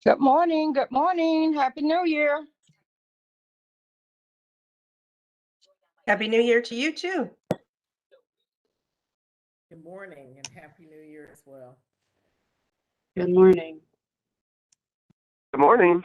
Good morning. Good morning. Happy New Year. Happy New Year to you too. Good morning and Happy New Year as well. Good morning. Good morning.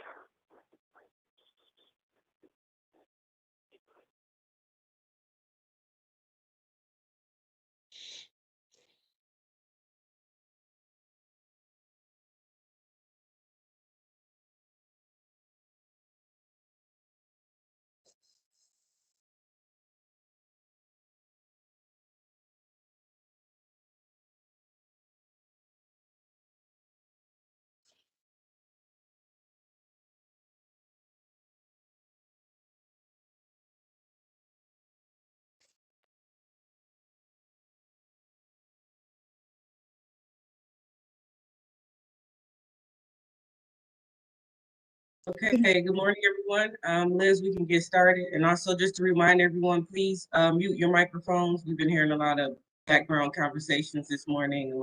Okay, good morning, everyone. Liz, we can get started. And also just to remind everyone, please mute your microphones. We've been hearing a lot of background conversations this morning.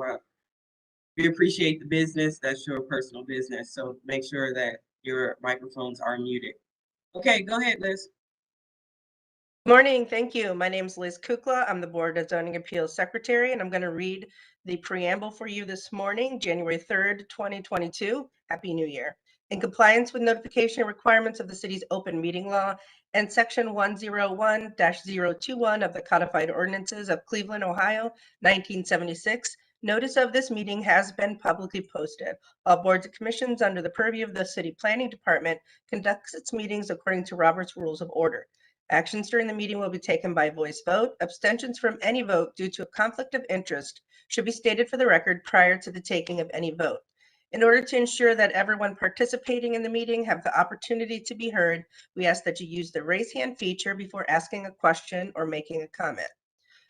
We appreciate the business. That's your personal business. So make sure that your microphones are muted. Okay, go ahead, Liz. Morning, thank you. My name is Liz Kukla. I'm the Board of Zoning Appeals Secretary, and I'm going to read the preamble for you this morning, January 3rd, 2022. Happy New Year. In compliance with notification requirements of the city's open meeting law and section 101-021 of the codified ordinances of Cleveland, Ohio, 1976, notice of this meeting has been publicly posted. All boards and commissions under the purview of the city planning department conducts its meetings according to Robert's Rules of Order. Actions during the meeting will be taken by voice vote. Abstentions from any vote due to a conflict of interest should be stated for the record prior to the taking of any vote. In order to ensure that everyone participating in the meeting have the opportunity to be heard, we ask that you use the raise hand feature before asking a question or making a comment.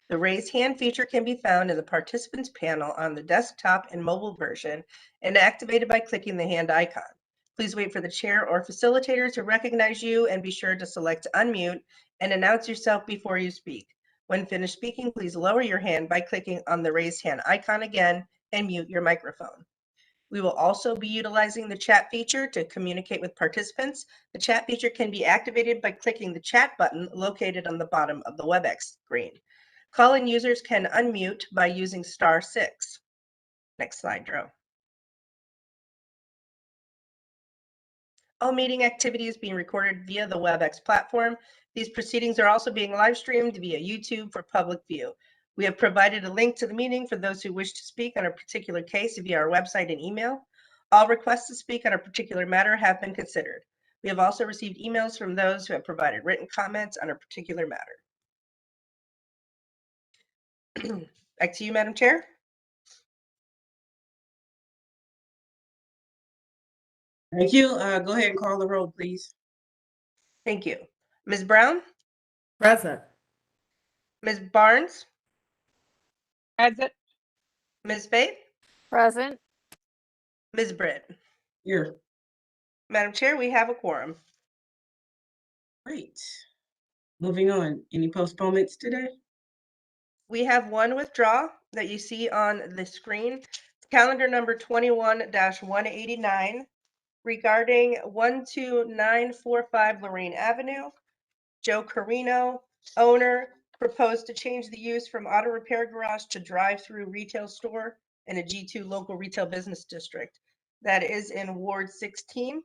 The raise hand feature can be found in the participants panel on the desktop and mobile version and activated by clicking the hand icon. Please wait for the chair or facilitator to recognize you and be sure to select unmute and announce yourself before you speak. When finished speaking, please lower your hand by clicking on the raise hand icon again and mute your microphone. We will also be utilizing the chat feature to communicate with participants. The chat feature can be activated by clicking the chat button located on the bottom of the WebEx screen. Call-in users can unmute by using *6. Next slide, Drew. All meeting activity is being recorded via the WebEx platform. These proceedings are also being live streamed via YouTube for public view. We have provided a link to the meeting for those who wish to speak on a particular case via our website and email. All requests to speak on a particular matter have been considered. We have also received emails from those who have provided written comments on a particular matter. Back to you, Madam Chair. Thank you. Go ahead and call the roll, please. Thank you. Ms. Brown? Present. Ms. Barnes? Present. Ms. Faith? Present. Ms. Britt? Here. Madam Chair, we have a quorum. Great. Moving on. Any postponements today? We have one withdrawal that you see on the screen. Calendar number 21-189 regarding 12945 Lorraine Avenue. Joe Carino, owner, proposed to change the use from auto repair garage to drive-through retail store in a G2 local retail business district. That is in Ward 16.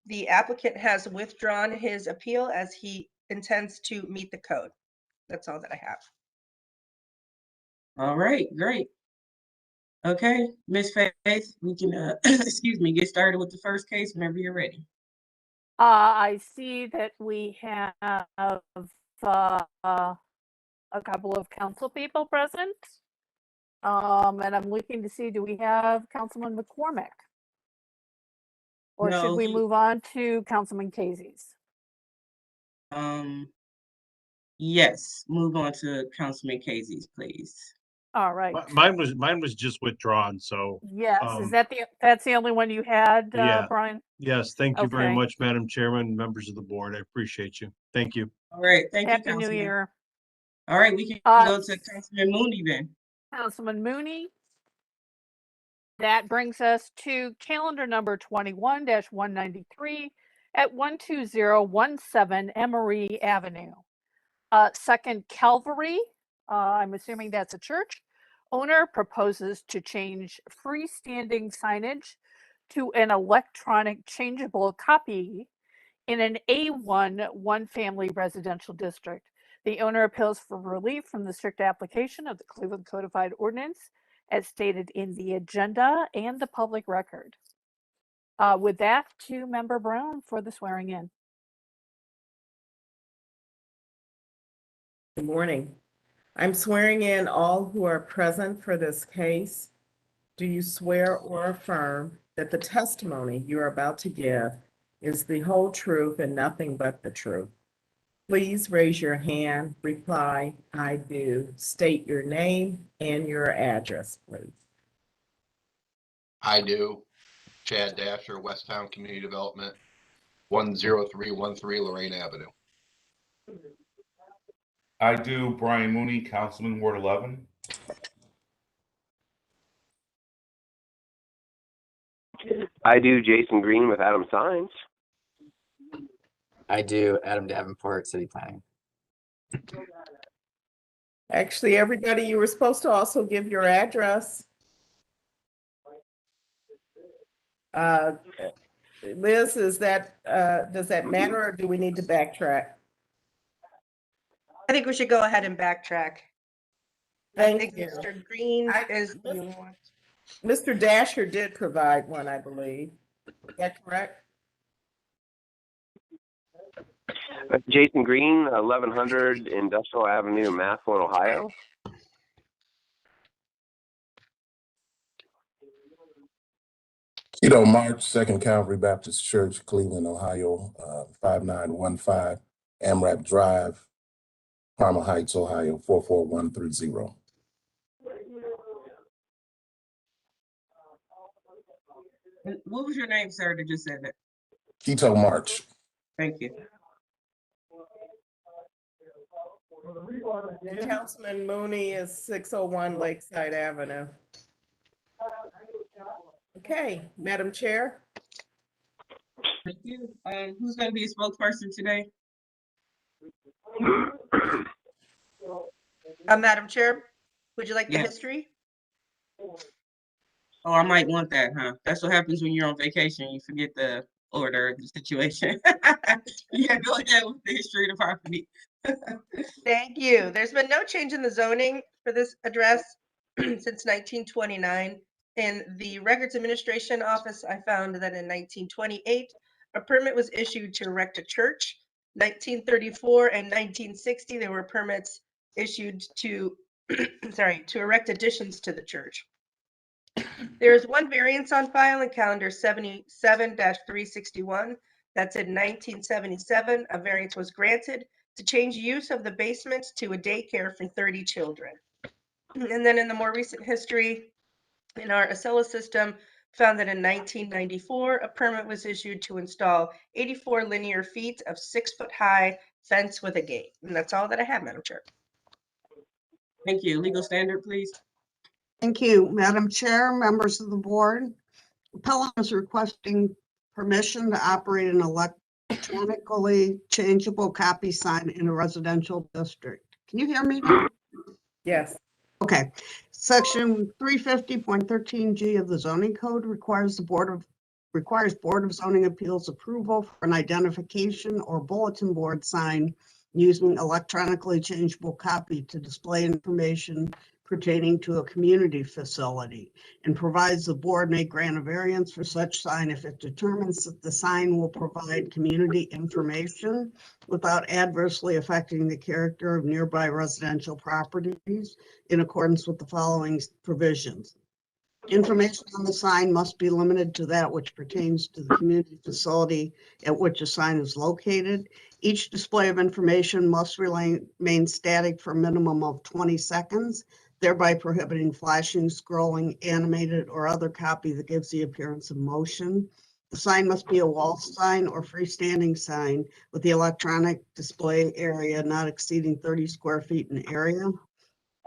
The applicant has withdrawn his appeal as he intends to meet the code. That's all that I have. All right, great. Okay, Ms. Faith, we can, excuse me, get started with the first case whenever you're ready. I see that we have a couple of council people present. And I'm looking to see, do we have Councilman McCormick? Or should No, we move on to Councilman Casey's? Yes, move on to Councilman Casey's, please. All right. Mine was just withdrawn, so, Yes, um, is that's the only one you had, Yeah. Brian? yes, thank you very Okay. much, Madam Chairman, members of the board. I appreciate you. Thank you. All right, thank you, Happy New Councilman. Year. All right, we can Uh, go to Councilman Mooney then. Councilman Mooney. That brings us to calendar number 21-193 at 12017 Emery Avenue. Second Calvary, I'm assuming that's a church. Owner proposes to change freestanding signage to an electronic changeable copy in an A1 one-family residential district. The owner appeals for relief from the strict application of the Cleveland Codified Ordinance as stated in the agenda and the public record. With that, to Member Brown for the swearing in. Good morning. I'm swearing in all who are present for this case. Do you swear or affirm that the testimony you are about to give is the whole truth and nothing but the truth? Please raise your hand, reply, I do. State your name and your address, please. I do. Chad Dasher, Westtown Community Development, 10313 Lorraine Avenue. I do. Brian Mooney, Councilman, Ward 11. I do. Jason Green with Adam Signs. I do. Adam Davenport, City Planning. Actually, everybody, you were supposed to also give your address. Liz, does that matter or do we need to backtrack? I think we should go ahead and backtrack. I Thank think you. Mr. Green I- is the one. Mr. Dasher did provide one, I believe. Is that correct? Jason Green, 1100 Industrial Avenue, Massillon, Ohio. Tito March, Second Calvary Baptist Church, Cleveland, Ohio, 5915 AMRAP Drive, Parma Heights, Ohio, 44130. What was your name, sir, that just said that? Tito March. Thank you. And Councilman Mooney is 601 Lakeside Avenue. Okay, Madam Chair. Thank you. Who's gonna be a spokesperson today? Madam Chair, would you like the Yes. history? Oh, I might want that, huh? That's what happens when you're on vacation. You forget the order of the situation. Yeah, go ahead with the history of the property. Thank you. There's been no change in the zoning for this address since 1929. In the Records Administration Office, I found that in 1928, a permit was issued to erect a church. 1934 and 1960, there were permits issued to, to erect additions to the church. There is one variance on file in calendar 77-361. That's in 1977. A variance was granted to change use of the basement to a daycare for 30 children. And then in the more recent history, in our Acela system, found that in 1994, a permit was issued to install 84 linear feet of 6-foot-high fence with a gate. And that's all that I have, Madam Chair. Thank you. Legal standard, please. Thank you, Madam Chair, members of the board. Appellant is requesting permission to operate an electronically changeable copy sign in a residential district. Can you hear me? Yes. Okay. Section 350.13G of the zoning code requires Board of Zoning Appeals approval for an identification or bulletin board sign using electronically changeable copy to display information pertaining to a community facility, and provides the board may grant a variance for such sign if it determines that the sign will provide community information without adversely affecting the character of nearby residential properties in accordance with the following provisions. Information on the sign must be limited to that which pertains to the community facility at which a sign is located. Each display of information must remain static for a minimum of 20 seconds. thereby prohibiting flashing, scrolling, animated, or other copy that gives the appearance of motion. The sign must be a wall sign or freestanding sign with the electronic display area not exceeding 30 square feet in area.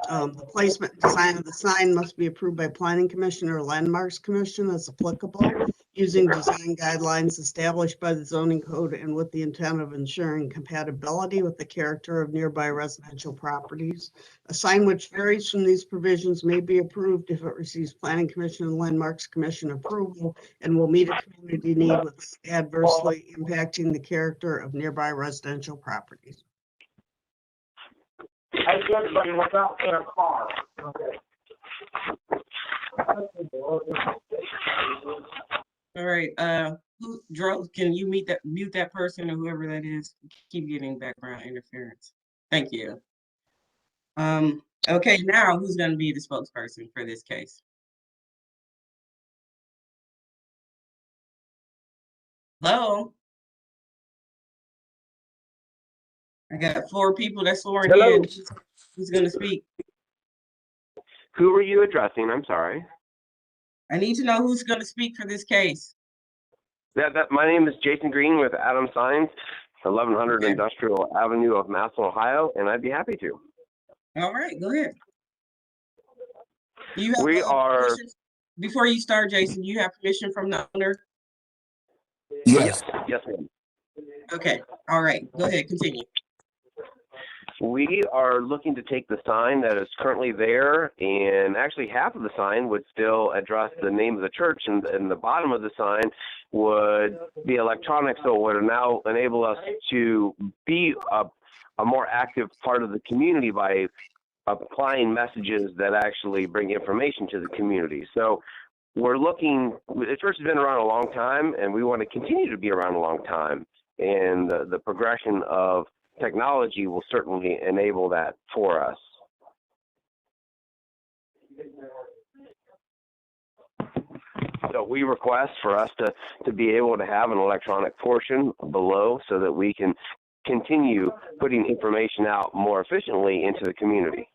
The placement and design of the sign must be approved by Planning Commission or Landmarks Commission as applicable, using design guidelines established by the zoning code and with the intent of ensuring compatibility with the character of nearby residential properties. A sign which varies from these provisions may be approved if it receives Planning Commission and Landmarks Commission approval and will meet a community need without adversely impacting the character of nearby residential properties. I see everybody was out in a car. All right, who drove, can you mute that person or whoever that is? Keep getting background interference. Thank you. Okay, now who's gonna be the spokesperson for this case? Hello? I got 4 people that sworn Hello. in. Who's gonna speak? Who were you addressing? I'm sorry. I need to know who's gonna speak for this case. My name is Jason Green with Adam Signs, 1100 Okay. Industrial Avenue of Massillon, Ohio, and I'd be happy to. All right, go ahead. You have, We are, permission- Before you start, Jason, you have permission from the owner? Yes. yes, ma'am. Okay, all right, go ahead, continue. We are looking to take the sign that is currently there, and actually half of the sign would still address the name of the church, and the bottom of the sign would be electronic, so it would now enable us to be a more active part of the community by applying messages that actually bring information to the community. So we're looking, the church has been around a long time, and we want to continue to be around a long time, and the progression of technology will certainly enable that for us. So we request for us to be able to have an electronic portion below so that we can continue putting information out more efficiently into the community.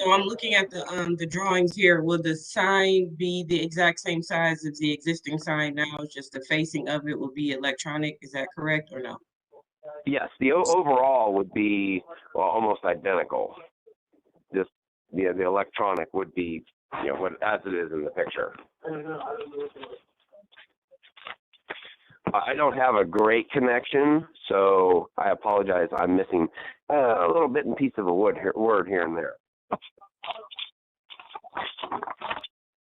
So I'm looking at the drawings here. Will the sign be the exact same size as the existing sign now? It's just the facing of it will be electronic. Is that correct or no? Yes, the overall would be almost identical. Just the electronic would be as it is in the picture. I don't have a great connection, so I apologize. I'm missing a little bit and piece of a word here and there.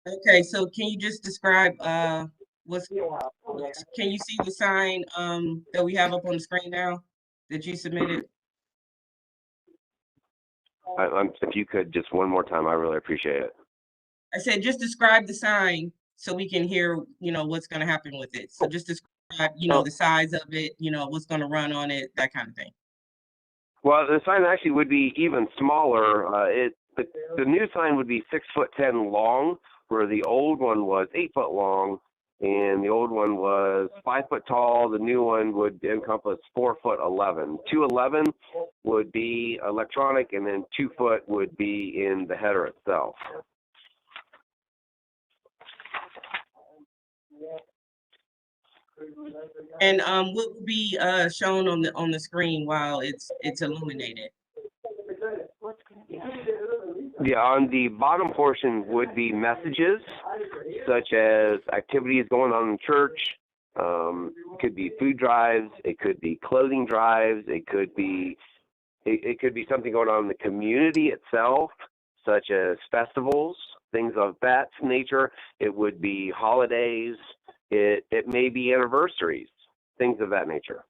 Okay, so can you just describe can you see the sign that we have up on the screen now that you submitted? If you could just one more time, I really appreciate it. I said just describe the sign so we can hear, what's going to happen with it. So just describe, the size of it, what's going to run on it, that kind of thing. Well, the sign actually would be even smaller. The new sign would be 6'10" long, where the old one was 8 foot long, and the old one was 5 foot tall. The new one would encompass 4'11". 2'11" would be electronic, and then 2 foot would be in the header itself. And what will be shown on the screen while it's illuminated? Yeah, on the bottom portion would be messages such as activities going on in church. It could be food drives. It could be clothing drives. It could be something going on in the community itself, such as festivals, things of that nature. It would be holidays. It may be anniversaries, things of that nature.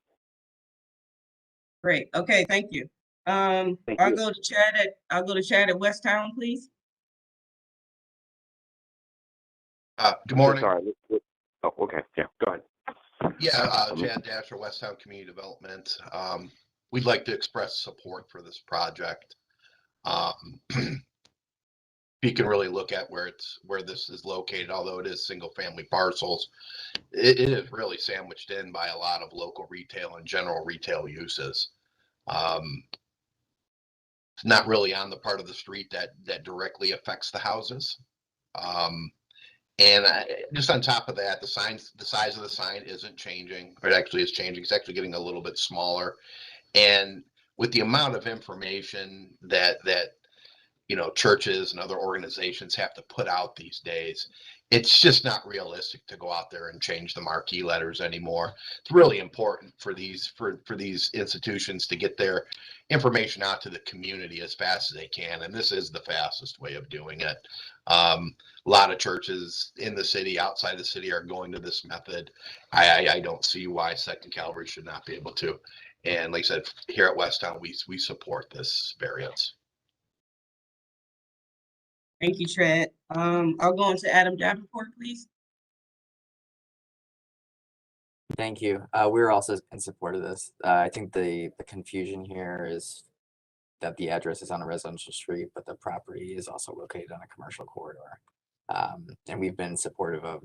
Great. Okay, thank you. I'll go to Chad at West Town, please. Good morning. Sorry. Oh, okay. Yeah, go ahead. Yeah, Chad Dasher, West Town Community Development. We'd like to express support for this project. You can really look at where this is located, although it is single family parcels. It is really sandwiched in by a lot of local retail and general retail uses. It's not really on the part of the street that directly affects the houses. And just on top of that, the size of the sign isn't changing. It actually is changing. It's actually getting a little bit smaller. And with the amount of information that churches and other organizations have to put out these days, it's just not realistic to go out there and change the marquee letters anymore. It's really important for these institutions to get their information out to the community as fast as they can, and this is the fastest way of doing it. A lot of churches in the city, outside the city, are going to this method. I don't see why Second Calvary should not be able to. And like I said, here at Westtown, we support this variance. Thank you, Trent. I'll go on to Adam Davenport, please. Thank you. We're also in support of this. I think the confusion here is that the address is on a residential street, but the property is also located on a commercial corridor. And we've been supportive of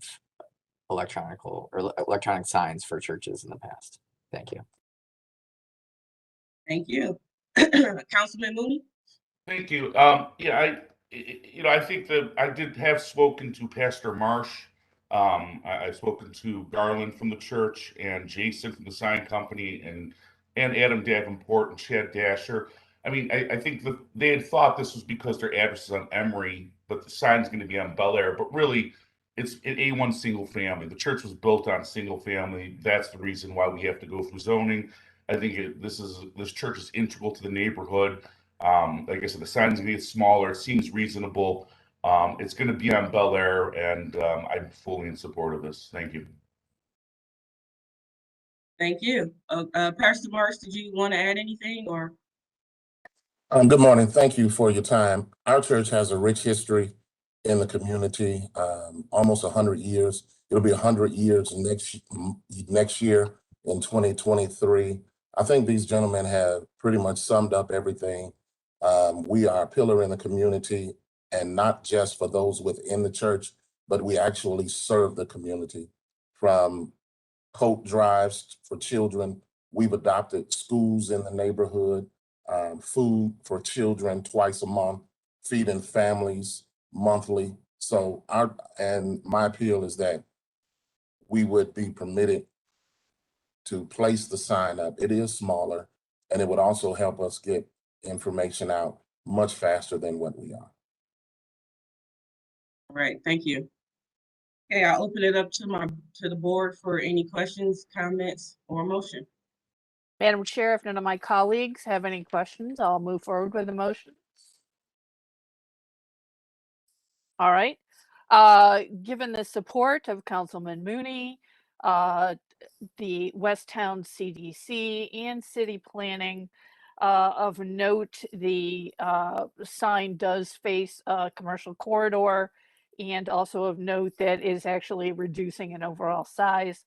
electronic signs for churches in the past. Thank you. Thank you. Councilman Mooney? Thank you. I think that I did have spoken to Pastor Marsh. I've spoken to Garland from the church and Jason from the sign company and Adam Davenport and Chad Dasher. I mean, I think that they had thought this was because their address is on Emory, but the sign's going to be on Bel Air. But really, it's an A1 single family. The church was built on single family. That's the reason why we have to go through zoning. I think this church is integral to the neighborhood. Like I said, the sign's going to get smaller. It seems reasonable. It's going to be on Bel Air, and I'm fully in support of this. Thank you. Thank you. Pastor Marsh, did you want to add anything or? Good morning. Thank you for your time. Our church has a rich history in the community, almost 100 years. It'll be 100 years next year in 2023. I think these gentlemen have pretty much summed up everything. We are a pillar in the community, and not just for those within the church, but we actually serve the community. From coat drives for children, we've adopted schools in the neighborhood, food for children twice a month, feeding families monthly. So my appeal is that we would be permitted to place the sign up. It is smaller, and it would also help us get information out much faster than what we are. All right, thank you. Okay, I'll open it up to the board for any questions, comments, or motion. Madam Chair, if none of my colleagues have any questions, I'll move forward with the motion. All right. Given the support of Councilman Mooney, the Westtown CDC and city planning, of note, the sign does face a commercial corridor, and also of note that is actually reducing in overall size.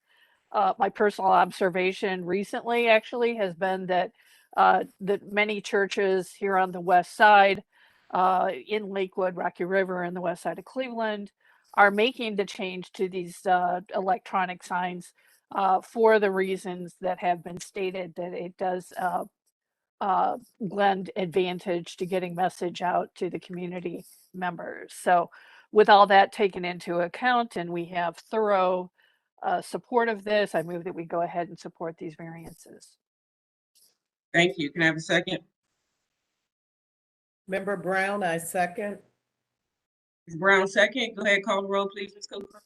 My personal observation recently actually has been that that many churches here on the west side, in Lakewood, Rocky River, and the west side of Cleveland, are making the change to these electronic signs for the reasons that have been stated, that it does lend advantage to getting message out to the community members. So with all that taken into account, and we have thorough support of this, I move that we go ahead and support these variances. Thank you. Can I have a second? Member Brown, I second. Ms. Brown, second. Go ahead, call the roll, please, Ms. Cooper.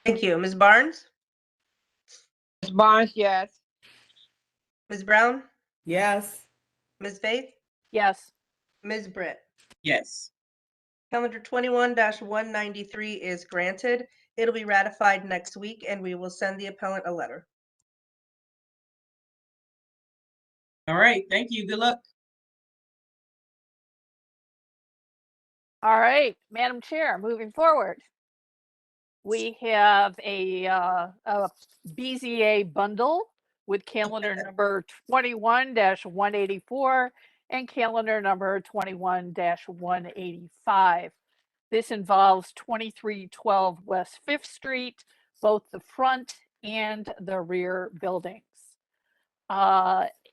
Thank you. Ms. Barnes? Ms. Barnes, yes. Ms. Brown? Yes. Ms. Faith? Yes. Ms. Britt? Yes. Calendar 21-193 is granted. It'll be ratified next week, and we will send the appellant a letter. All right, thank you. Good luck. All right, Madam Chair, moving forward. We have a BZA bundle with calendar number 21-184 and calendar number 21-185. This involves 2312 West 5th Street, both the front and the rear buildings.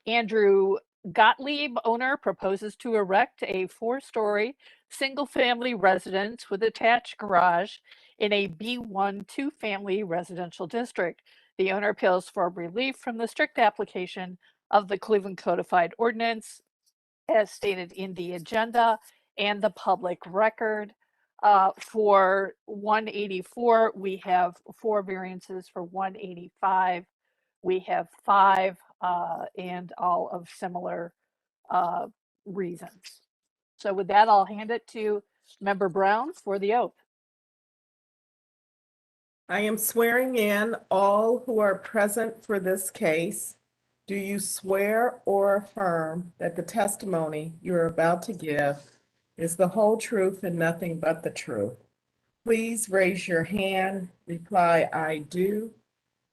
Andrew Gottlieb, owner, proposes to erect a 4-story single-family residence with attached garage in a B1 two-family residential district. The owner appeals for relief from the strict application of the Cleveland Codified Ordinance as stated in the agenda and the public record. For 184, we have 4 variances. For 185, we have 5, and all of similar reasons. So with that, I'll hand it to Member Brown for the oath. I am swearing in all who are present for this case. Do you swear or affirm that the testimony you're about to give is the whole truth and nothing but the truth? Please raise your hand, reply, "I do,"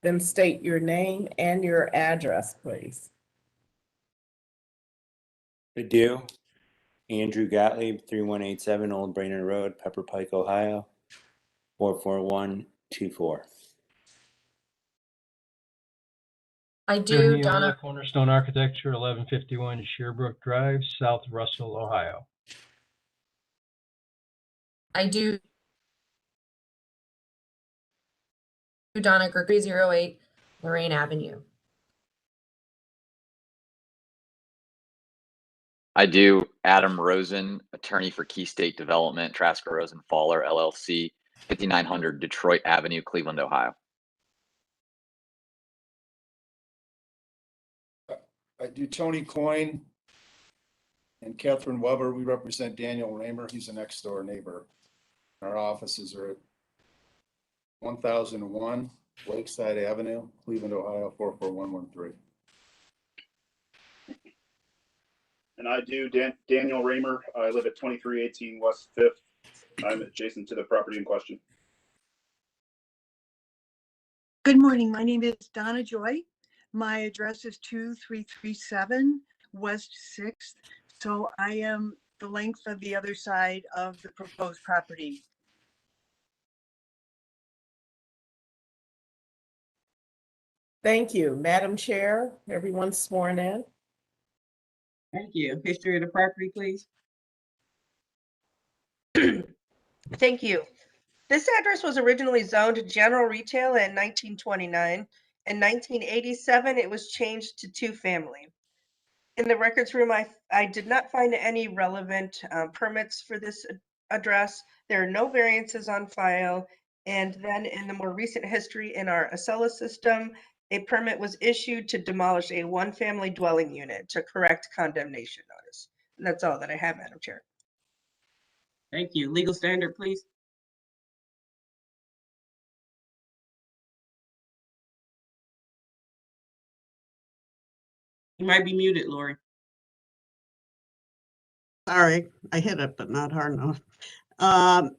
then state your name and your address, please. I do. Andrew Gottlieb, 3187 Old Brainerd Road, Pepper Pike, Ohio, 44124. I do, Neola, Donna. Cornerstone Architecture, 1151 Shearbrook Drive, South Russell, Ohio. I do, Donna Gregory, 08 Lorraine Avenue. I do. Adam Rosen, attorney for Key State Development, Trasker Rosen Faller, LLC, 5900 Detroit Avenue, Cleveland, Ohio. I do. Tony Coyne and Catherine Weber. We represent Daniel Raymer. He's a next door neighbor. Our offices are at 1001 Lakeside Avenue, Cleveland, Ohio, 44113. And I do. Daniel Raymer. I live at 2318 West 5th. I'm adjacent to the property in question. Good morning. My name is Donna Joy. My address is 2337 West 6th. So I am the length of the other side of the proposed property. Thank you. Madam Chair, everyone's sworn in. Thank you. History of the property, please. Thank you. This address was originally zoned general retail in 1929. In 1987, it was changed to two-family. In the records room, I did not find any relevant permits for this address. There are no variances on file. And then in the more recent history in our Acela system, a permit was issued to demolish a one-family dwelling unit to correct condemnation notice. And that's all that I have, Madam Chair. Thank you. Legal standard, please. You might be muted, Lori. Sorry, I hit it, but not hard enough. The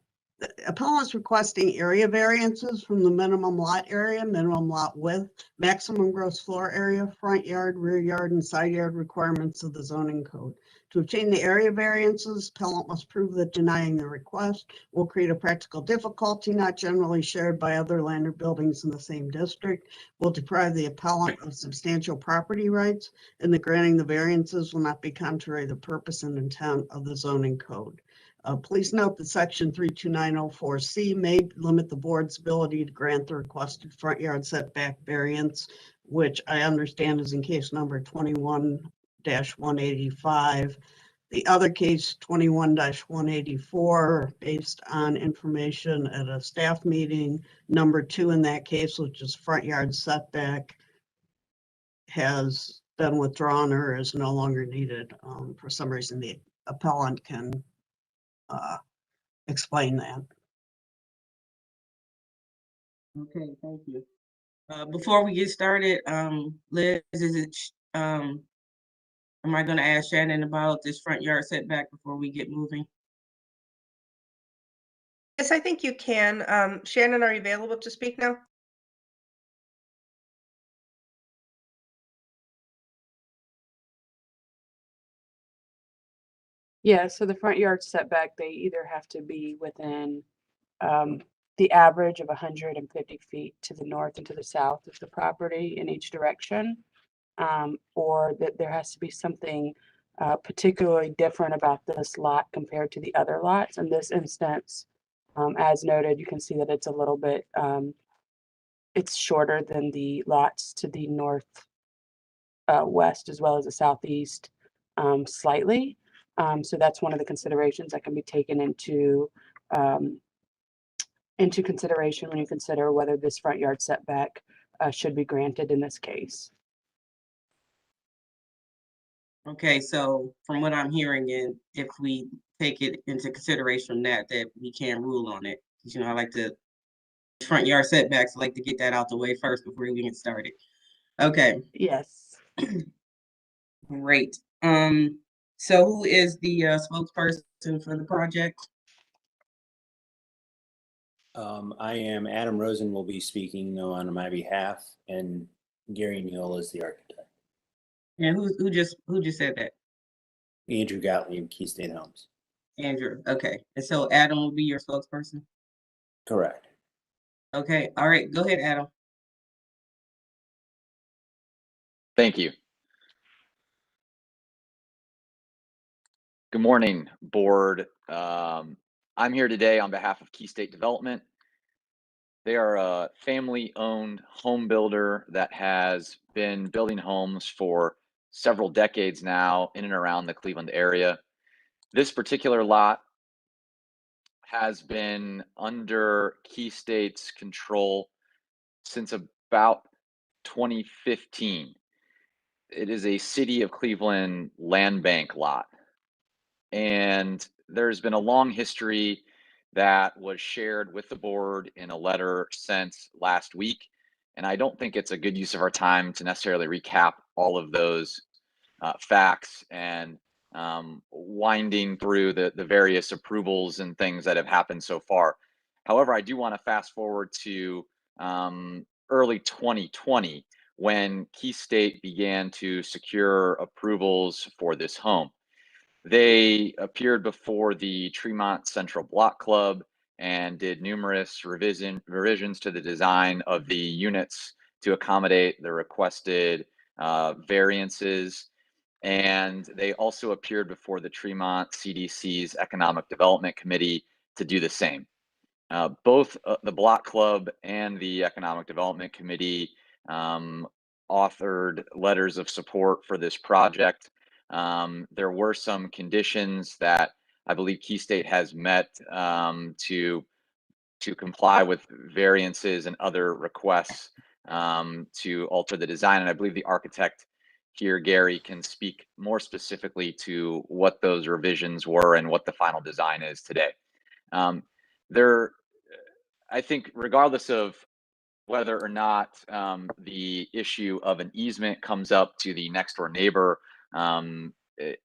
appellant is requesting area variances from the minimum lot area, minimum lot width, maximum gross floor area, front yard, rear yard, and side yard requirements of the zoning code. To obtain the area variances, appellant must prove that denying the request will create a practical difficulty not generally shared by other land or buildings in the same district, will deprive the appellant of substantial property rights, and the granting the variances will not be contrary to the purpose and intent of the zoning code. Please note that section 32904C may limit the board's ability to grant the requested front yard setback variance, which I understand is in case number 21-185. The other case, 21-184, based on information at a staff meeting, number 2 in that case, which is front yard setback, has been withdrawn or is no longer needed. For some reason, the appellant can explain that. Okay, thank you. Before we get started, Liz, am I going to ask Shannon about this front yard setback before we get moving? Yes, I think you can. Shannon, are you available to speak now? Yeah, so the front yard setback, they either have to be within the average of 150 feet to the north and to the south of the property in each direction, or that there has to be something particularly different about this lot compared to the other lots. In this instance, as noted, you can see that it's a little bit, it's shorter than the lots to the north west as well as the southeast slightly. So that's one of the considerations that can be taken into consideration when you consider whether this front yard setback should be granted in this case. Okay, so from what I'm hearing, and if we take it into consideration that we can rule on it, because I like to front yard setbacks, I like to get that out the way first before we get started. Okay. Yes. Great. So who is the spokesperson for the project? I am Adam Rosen will be speaking on my behalf, and Gary Neal is the architect. And who just said that? Andrew Gottlieb, Key State Homes. Andrew. Okay. And so Adam will be your spokesperson? Correct. Okay. All right. Go ahead, Adam. Thank you. Good morning, board. I'm here today on behalf of Key State Development. They are a family-owned home builder that has been building homes for several decades now in and around the Cleveland area. This particular lot has been under Key State's control since about 2015. It is a City of Cleveland land bank lot. And there's been a long history that was shared with the board in a letter sent last week. And I don't think it's a good use of our time to necessarily recap all of those facts and winding through the various approvals and things that have happened so far. However, I do want to fast forward to early 2020 when Key State began to secure approvals for this home. They appeared before the Tremont Central Block Club and did numerous revisions to the design of the units to accommodate the requested variances. And they also appeared before the Tremont CDC's Economic Development Committee to do the same. Both the Block Club and the Economic Development Committee authored letters of support for this project. There were some conditions that I believe Key State has met to comply with variances and other requests to alter the design. And I believe the architect here, Gary, can speak more specifically to what those revisions were and what the final design is today. I think regardless of whether or not the issue of an easement comes up to the next door neighbor, it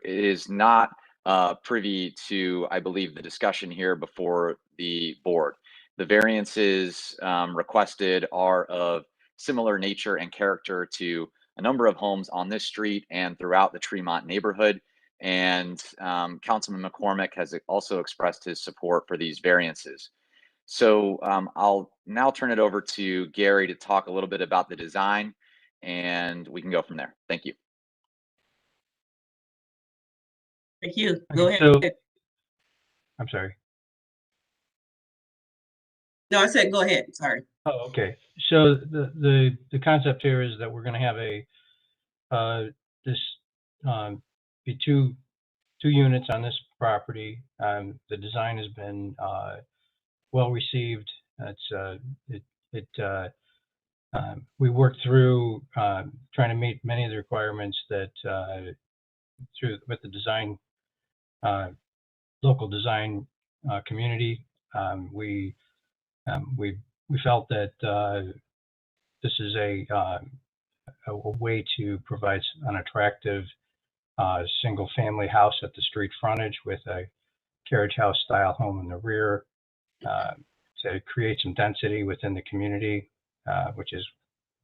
is not privy to, I believe, the discussion here before the board. The variances requested are of similar nature and character to a number of homes on this street and throughout the Tremont neighborhood. And Councilman McCormick has also expressed his support for these variances. So I'll now turn it over to Gary to talk a little bit about the design, and we can go from there. Thank you. Thank you. Go ahead. So, I'm sorry. No, I said go ahead. Sorry. Oh, okay. So the concept here is that we're going to have be two units on this property. The design has been well received. We worked through trying to meet many of the requirements that with the design local design community. We felt that this is a way to provide an attractive single family house at the street frontage with a carriage house style home in the rear to create some density within the community, which is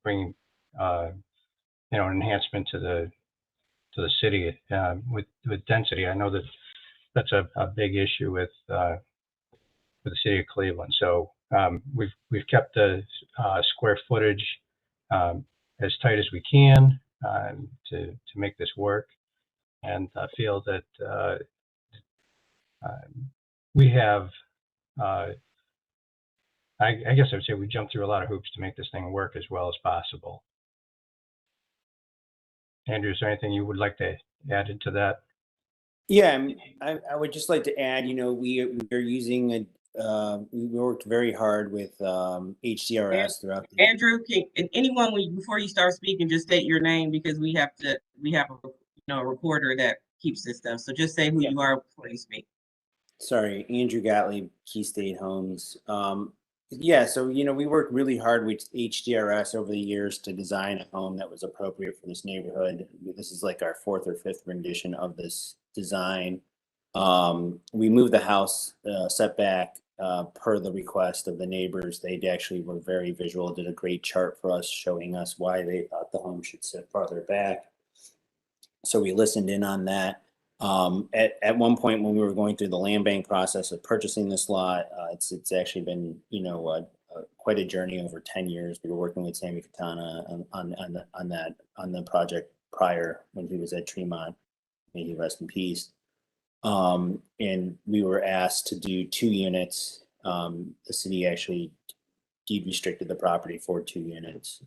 bringing an enhancement to the city with density. I know that that's a big issue with the city of Cleveland. So we've kept the square footage as tight as we can to make this work, and feel that we have. I guess I would say we jumped through a lot of hoops to make this thing work as well as possible. Andrew, is there anything you would like to add into that? Yeah, I would just like to add, we are using we worked very hard with HDRS throughout the Andrew, and anyone, before you start speaking, just state your name because we have a reporter that keeps this stuff. So just say who you are before you speak. Sorry, Andrew Gottlieb, Key State Homes. Yeah, so we worked really hard with HDRS over the years to design a home that was appropriate for this neighborhood. This is like our 4th or 5th rendition of this design. We moved the house setback per the request of the neighbors. They actually were very visual, did a great chart for us showing us why they thought the home should sit farther back. So we listened in on that. At one point when we were going through the land bank process of purchasing this lot, it's actually been quite a journey over 10 years. We were working with Sammy Katana on the project prior when he was at Tremont. May he rest in peace. And we were asked to do 2 units. The city actually deed restricted the property for 2 units.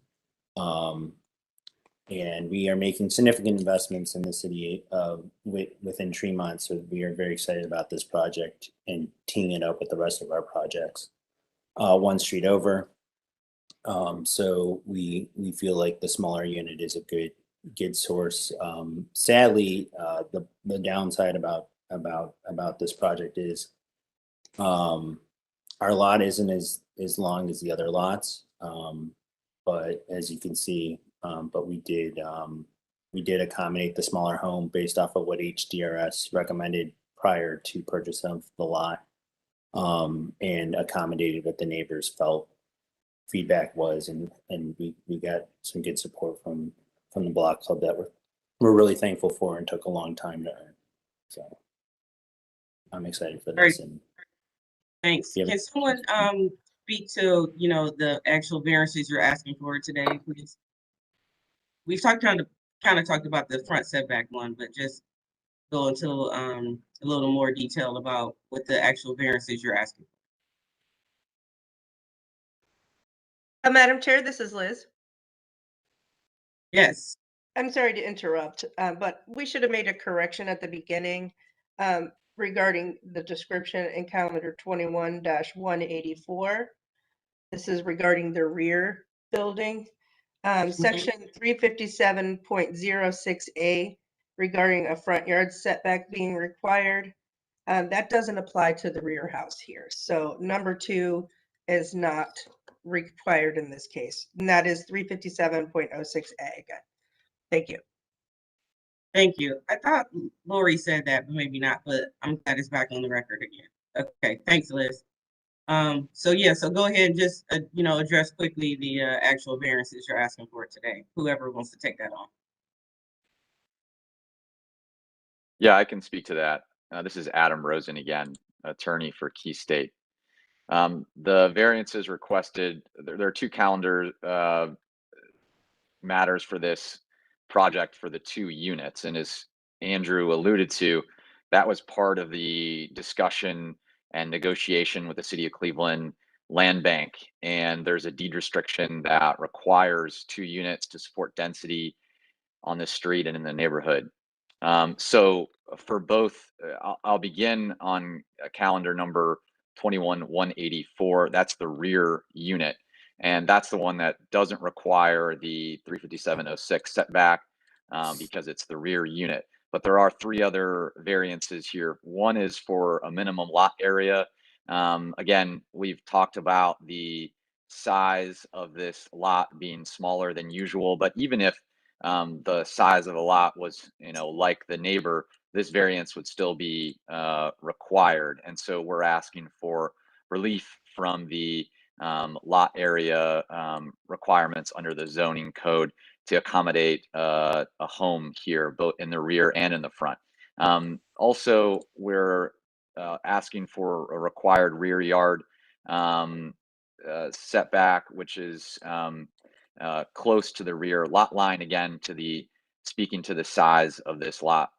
And we are making significant investments in the city within Tremont. So we are very excited about this project and teaming it up with the rest of our projects. 1 street over. So we feel like the smaller unit is a good source. Sadly, the downside about this project is our lot isn't as long as the other lots. But as you can see, but we did accommodate the smaller home based off of what HDRS recommended prior to purchase of the lot, and accommodated what the neighbors felt feedback was, and we got some good support from the Block Club that we're really thankful for and took a long time to earn. So I'm excited for this. And thanks. Can someone speak to the actual variances you're asking for today, please? We've kind of talked about the front setback one, but just go into a little more detail about what the actual variances you're asking for. Madam Chair, this is Liz. Yes. I'm sorry to interrupt, but we should have made a correction at the beginning regarding the description in calendar 21-184. This is regarding the rear building. Section 357.06A regarding a front yard setback being required. That doesn't apply to the rear house here. So number 2 is not required in this case. And that is 357.06A again. Thank you. Thank you. I thought Lori said that, but maybe not, but I'm glad it's back on the record again. Okay, thanks, Liz. So go ahead and just, address quickly the actual variances you're asking for today, whoever wants to take that on. Yeah, I can speak to that. This is Adam Rosen again, attorney for Key State. The variances requested, there are 2 calendar matters for this project for the 2 units. And as Andrew alluded to, that was part of the discussion and negotiation with the City of Cleveland Land Bank. And there's a deed restriction that requires 2 units to support density on the street and in the neighborhood. So for both, I'll begin on calendar number 21-184. That's the rear unit. And that's the one that doesn't require the 357.06 setback because it's the rear unit. But there are 3 other variances here. One is for a minimum lot area. Again, we've talked about the size of this lot being smaller than usual, but even if the size of the lot was, like the neighbor, this variance would still be required. And so we're asking for relief from the lot area requirements under the zoning code to accommodate a home here, both in the rear and in the front. Also, we're asking for a required rear yard setback, which is close to the rear lot line, again, speaking to the size of this lot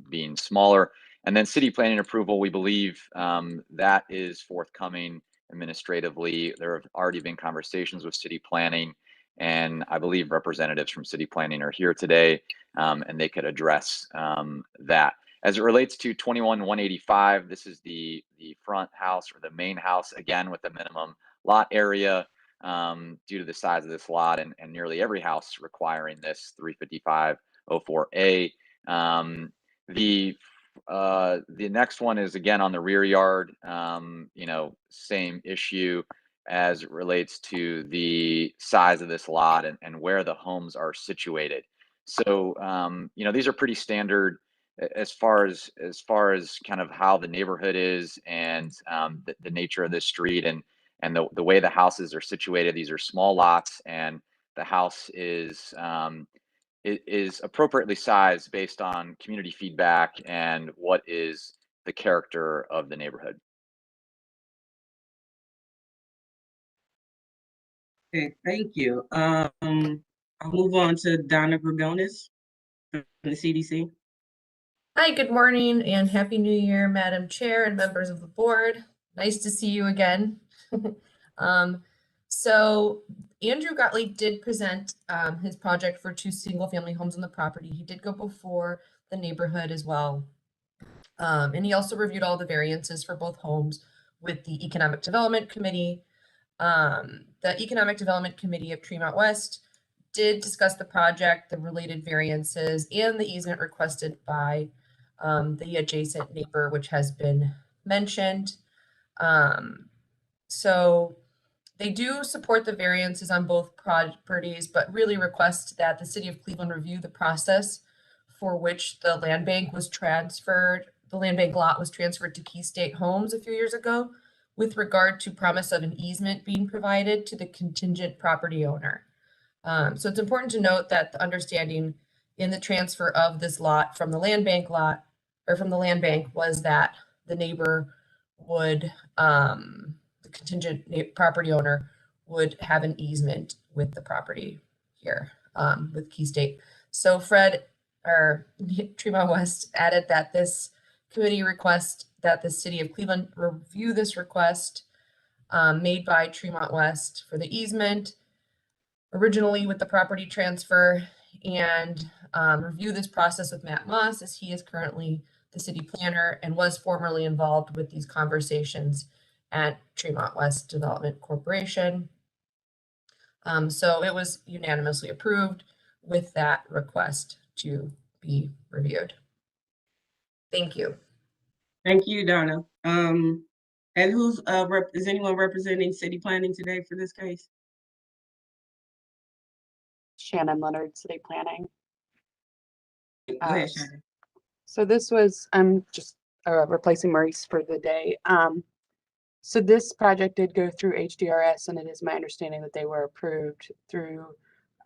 being smaller. And then city planning approval, we believe that is forthcoming administratively. There have already been conversations with city planning, and I believe representatives from city planning are here today, and they could address that. As it relates to 21-185, this is the front house or the main house, again, with the minimum lot area due to the size of this lot and nearly every house requiring this 355-04A. The next one is again on the rear yard, same issue as it relates to the size of this lot and where the homes are situated. So, these are pretty standard as far as kind of how the neighborhood is and the nature of this street and the way the houses are situated. These are small lots, and the house is appropriately sized based on community feedback and what is the character of the neighborhood. Okay, thank you. I'll move on to Donna Gregonis from the CDC. Hi, good morning and Happy New Year, Madam Chair and members of the board. Nice to see you again. So Andrew Gottlieb did present his project for 2 single-family homes on the property. He did go before the neighborhood as well. And he also reviewed all the variances for both homes with the Economic Development Committee. The Economic Development Committee of Tremont West did discuss the project, the related variances, and the easement requested by the adjacent neighbor, which has been mentioned. So they do support the variances on both properties, but really request that the city of Cleveland review the process for which the land bank was transferred. The land bank lot was transferred to Key State Homes a few years ago with regard to promise of an easement being provided to the contingent property owner. So it's important to note that the understanding in the transfer of this lot from the land bank lot or from the land bank was that the neighbor would, the contingent property owner would have an easement with the property here with Key State. So Fred or Tremont West added that this committee request that the city of Cleveland review this request made by Tremont West for the easement originally with the property transfer and review this process with Matt Moss, as he is currently the city planner and was formerly involved with these conversations at Tremont West Development Corporation. So it was unanimously approved with that request to be reviewed. Thank you. Thank you, Donna. And who's is anyone representing city planning today for this case? Shannon Leonard, City Planning. Go ahead, Shannon. So this was, I'm just replacing Maurice for the day. So this project did go through HDRS, and it is my understanding that they were approved through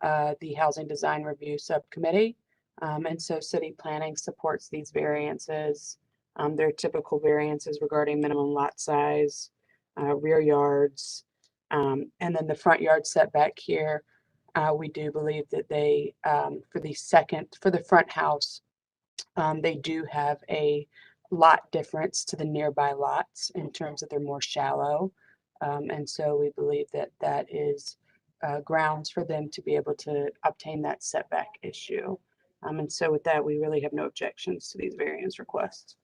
the Housing Design Review Subcommittee. And so city planning supports these variances. They're typical variances regarding minimum lot size, rear yards, and then the front yard setback here. We do believe that they, for the front house, they do have a lot difference to the nearby lots in terms of they're more shallow. And so we believe that that is grounds for them to be able to obtain that setback issue. And so with that, we really have no objections to these variance requests.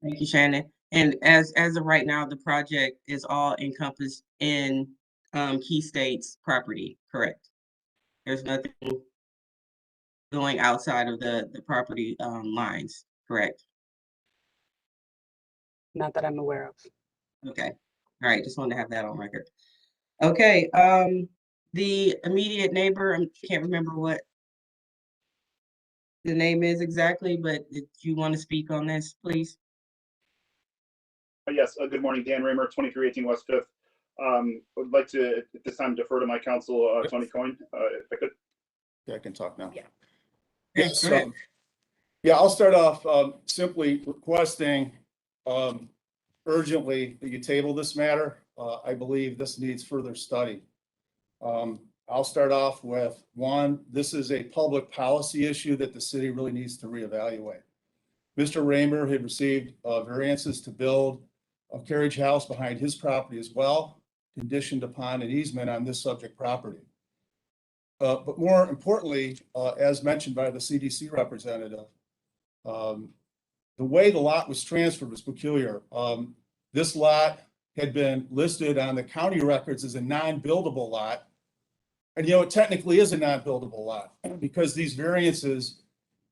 Thank you, Shannon. And as of right now, the project is all encompassed in Key State's property, correct? There's nothing going outside of the property lines, correct? Not that I'm aware of. Okay. All right. Just wanted to have that on record. Okay. The immediate neighbor, I can't remember what the name is exactly, but if you want to speak on this, please. Yes, good morning, Dan Raymer, 2318 West 5th. Would like to, at this time, defer to my counsel, Tony Coyne, if I could. Yeah, I can talk now. Yeah. Yes, yeah, I'll start off simply requesting urgently that you table this matter. I believe this needs further study. I'll start off with one, this is a public policy issue that the city really needs to reevaluate. Mr. Raymer had received variances to build a carriage house behind his property as well, conditioned upon an easement on this subject property. But more importantly, as mentioned by the CDC representative, the way the lot was transferred was peculiar. This lot had been listed on the county records as a non-buildable lot. And it technically is a non-buildable lot because these variances,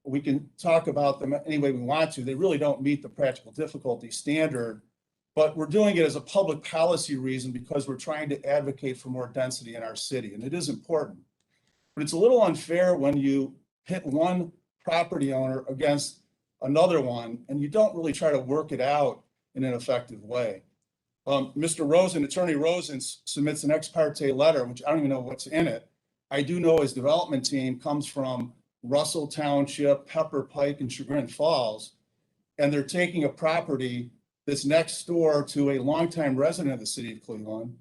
we can talk about them any way we want to. They really don't meet the practical difficulty standard, but we're doing it as a public policy reason because we're trying to advocate for more density in our city, and it is important. But it's a little unfair when you pit one property owner against another one, and you don't really try to work it out in an effective way. Mr. Rosen, Attorney Rosen submits an ex parte letter, which I don't even know what's in it. I do know his development team comes from Russell Township, Pepper Pike, and Chagrin Falls, and they're taking a property that's next door to a longtime resident of the city of Cleveland.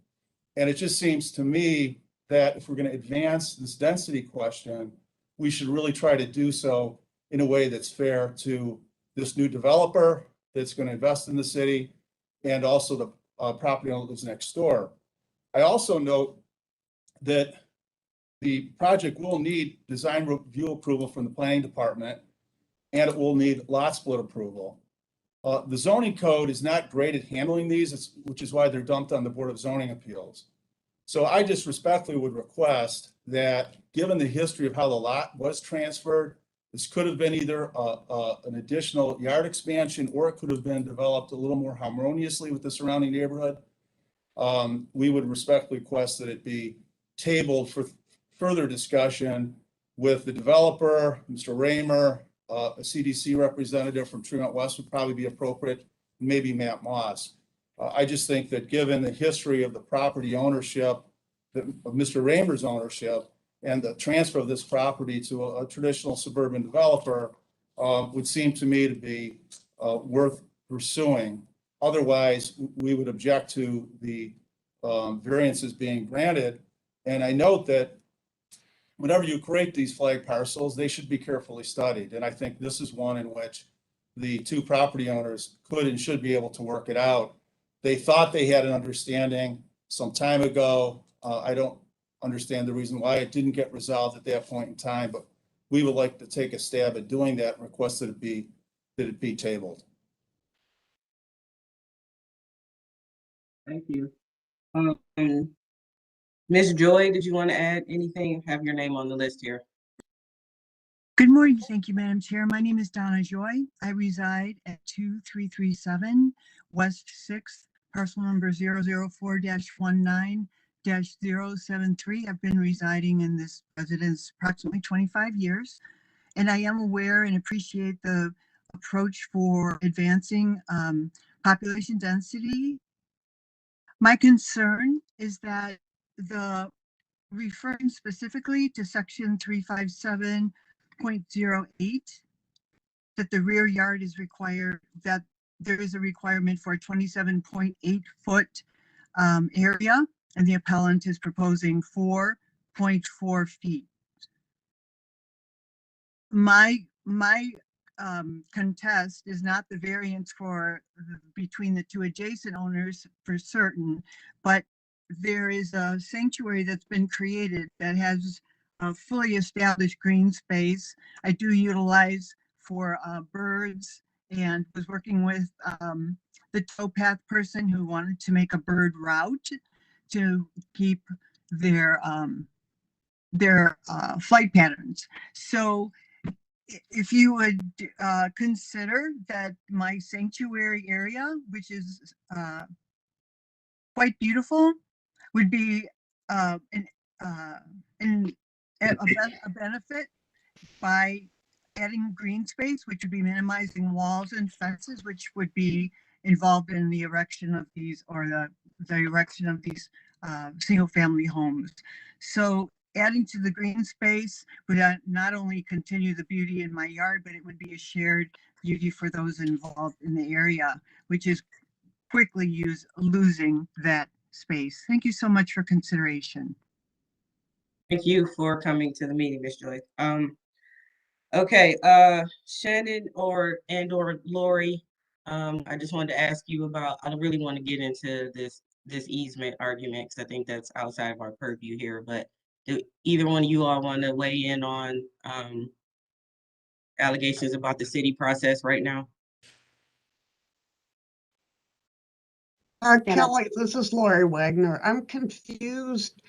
And it just seems to me that if we're going to advance this density question, we should really try to do so in a way that's fair to this new developer that's going to invest in the city and also the property owner that lives next door. I also note that the project will need design review approval from the planning department, and it will need lot split approval. The zoning code is not great at handling these, which is why they're dumped on the Board of Zoning Appeals. So I just respectfully would request that, given the history of how the lot was transferred, this could have been either an additional yard expansion, or it could have been developed a little more harmoniously with the surrounding neighborhood. We would respectfully request that it be tabled for further discussion with the developer, Mr. Raymer, a CDC representative from Tremont West would probably be appropriate, maybe Matt Moss. I just think that given the history of the property ownership, of Mr. Raymer's ownership, and the transfer of this property to a traditional suburban developer would seem to me to be worth pursuing. Otherwise, we would object to the variances being granted. And I note that whenever you create these flag parcels, they should be carefully studied. And I think this is one in which the two property owners could and should be able to work it out. They thought they had an understanding some time ago. I don't understand the reason why it didn't get resolved at that point in time, but we would like to take a stab at doing that and request that it be tabled. Thank you. Ms. Joy, did you want to add anything? Have your name on the list here. Good morning. Thank you, Madam Chair. My name is Donna Joy. I reside at 2337 West 6th, parcel number 004-19-073. I've been residing in this residence approximately 25 years, and I am aware and appreciate the approach for advancing population density. My concern is that referring specifically to section 357.08, that the rear yard is required, that there is a requirement for a 27.8 foot area, and the appellant is proposing 4.4 feet. My contest is not the variance between the two adjacent owners for certain, but there is a sanctuary that's been created that has a fully established green space. I do utilize for birds, and was working with the towpath person who wanted to make a bird route to keep their flight patterns. So if you would consider that my sanctuary area, which is quite beautiful, would be a benefit by adding green space, which would be minimizing walls and fences, which would be involved in the erection of these, or the erection of these single family homes. So adding to the green space would not only continue the beauty in my yard, but it would be a shared beauty for those involved in the area, which is quickly losing that space. Thank you so much for consideration. Thank you for coming to the meeting, Ms. Joy. Okay, Shannon or Lori, I just wanted to ask you about, I don't really want to get into this easement argument because I think that's outside of our purview here, but do either one of you all want to weigh in on allegations about the city process right now? Kelly, this is Lori Wagner. I'm confused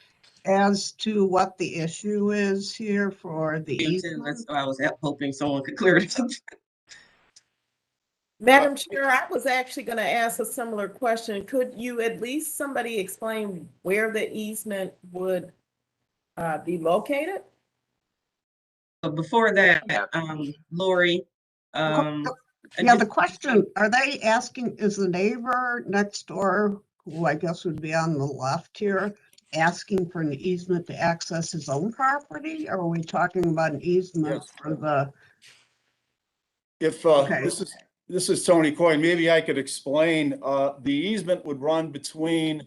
as to what the issue is here for the Me too. easement. That's why I was hoping someone could clear it up. Madam Chair, I was actually going to ask a similar question. Could you at least somebody explain where the easement would be located? But before that, Lori, Yeah, the question, are they asking, is the neighbor next door, who I guess would be on the left here, asking for an easement to access his own property? Or are we talking about an easement for the? If, Okay. this is Tony Coyne, maybe I could explain, the easement would run between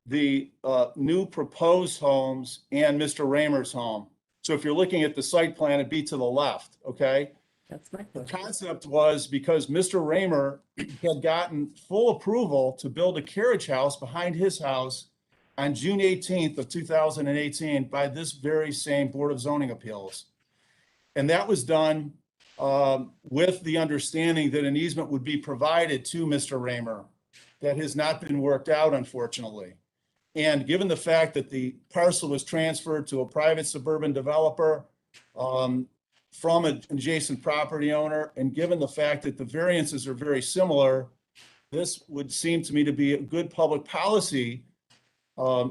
the, new proposed homes and Mr. Raymer's home. So if you're looking at the site plan, it'd be to the left, okay? That's my The question. concept was because Mr. Raymer had gotten full approval to build a carriage house behind his house on June 18th of 2018 by this very same Board of Zoning Appeals. And that was done with the understanding that an easement would be provided to Mr. Raymer. That has not been worked out, unfortunately. And given the fact that the parcel was transferred to a private suburban developer, from an adjacent property owner, and given the fact that the variances are very similar, this would seem to me to be a good public policy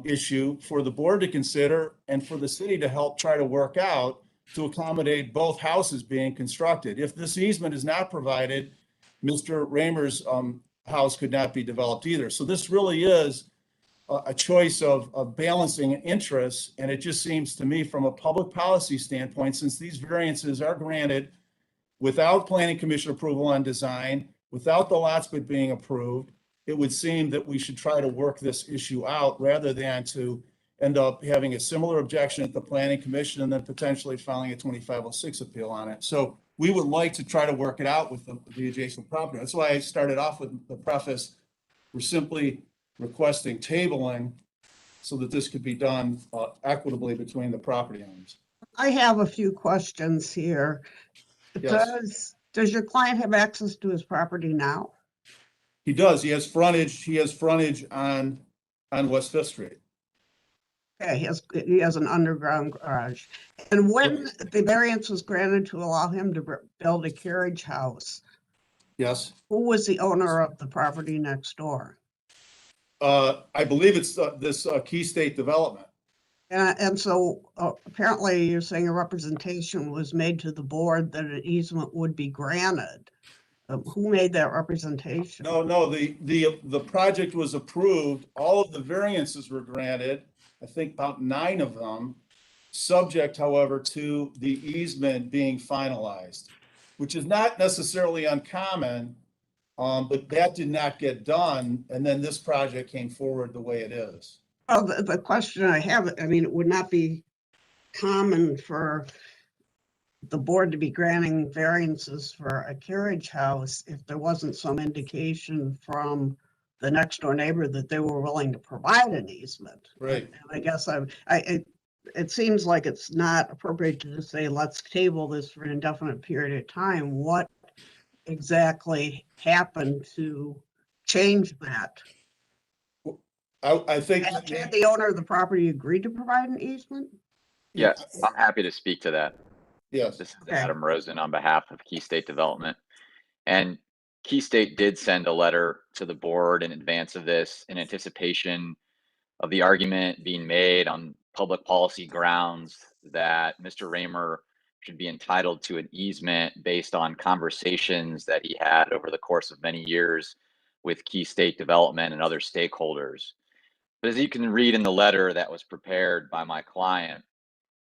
issue for the board to consider and for the city to help try to work out to accommodate both houses being constructed. If this easement is not provided, Mr. Raymer's house could not be developed either. So this really is a choice of balancing interests. And it just seems to me from a public policy standpoint, since these variances are granted without planning commission approval on design, without the lots bid being approved, it would seem that we should try to work this issue out rather than to end up having a similar objection at the planning commission and then potentially filing a 2506 appeal on it. So we would like to try to work it out with the adjacent property. That's why I started off with the preface. We're simply requesting tabling so that this could be done equitably between the property owners. I have a few questions here. Yes. Does your client have access to his property now? He does. He has frontage on West Fifth Street. Okay, he has an underground garage. And when the variance was granted to allow him to build a carriage house, Yes. who was the owner of the property next door? I believe it's this Key State Development. And so apparently you're saying a representation was made to the board that an easement would be granted. Who made that representation? No, the project was approved. All of the variances were granted. I think about 9 of them, subject, however, to the easement being finalized, which is not necessarily uncommon, but that did not get done. And then this project came forward the way it is. Well, the question I have, I mean, it would not be common for the board to be granting variances for a carriage house if there wasn't some indication from the next door neighbor that they were willing to provide an easement. Right. And I guess it seems like it's not appropriate to just say, let's table this for an indefinite period of time. What exactly happened to change that? I think Had the owner of the property agreed to provide an easement? Yeah, I'm happy to speak to that. Yes. This is Adam Rosen on behalf of Key State Development. And Key State did send a letter to the board in advance of this in anticipation of the argument being made on public policy grounds that Mr. Raymer should be entitled to an easement based on conversations that he had over the course of many years with Key State Development and other stakeholders. But as you can read in the letter that was prepared by my client,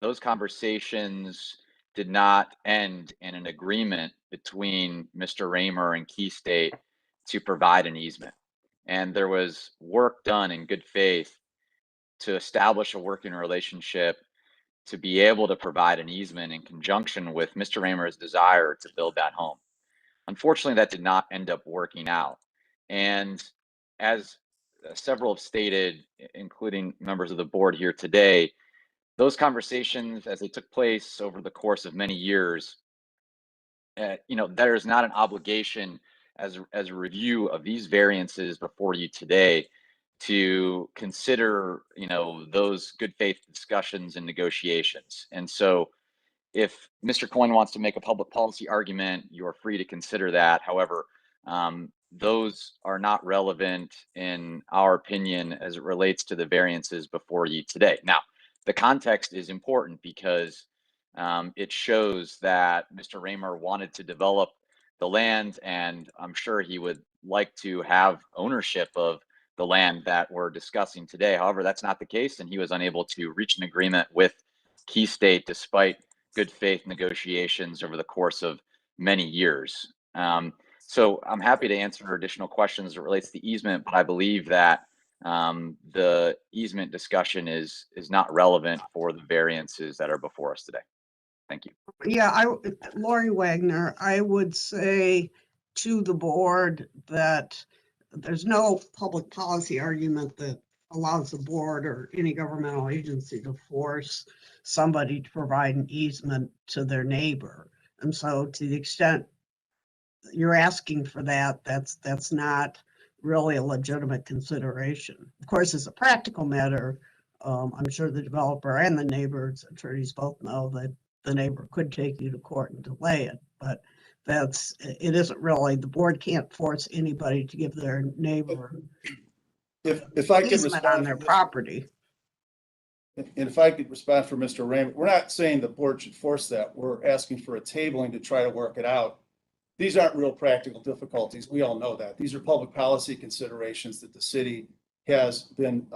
those conversations did not end in an agreement between Mr. Raymer and Key State to provide an easement. And there was work done in good faith to establish a working relationship to be able to provide an easement in conjunction with Mr. Raymer's desire to build that home. Unfortunately, that did not end up working out. And as several have stated, including members of the board here today, those conversations, as they took place over the course of many years, there is not an obligation as a review of these variances before you today to consider, those good faith discussions and negotiations. And so if Mr. Coyne wants to make a public policy argument, you are free to consider that. However, those are not relevant in our opinion as it relates to the variances before you today. Now, the context is important because it shows that Mr. Raymer wanted to develop the land, and I'm sure he would like to have ownership of the land that we're discussing today. However, that's not the case, and he was unable to reach an agreement with Key State despite good faith negotiations over the course of many years. So I'm happy to answer additional questions as it relates to the easement, but I believe that the easement discussion is not relevant for the variances that are before us today. Thank you. Yeah, Lori Wagner, I would say to the board that there's no public policy argument that allows the board or any governmental agency to force somebody to provide an easement to their neighbor. And so to the extent you're asking for that, that's not really a legitimate consideration. Of course, as a practical matter, I'm sure the developer and the neighbor's attorneys both know that the neighbor could take you to court and delay it, but it isn't really, the board can't force anybody to give their neighbor If I could easement respond on their for this- property. And if I could respond for Mr. Raymond, we're not saying the board should force that. We're asking for a tabling to try to work it out. These aren't real practical difficulties. We all know that. These are public policy considerations that the city has been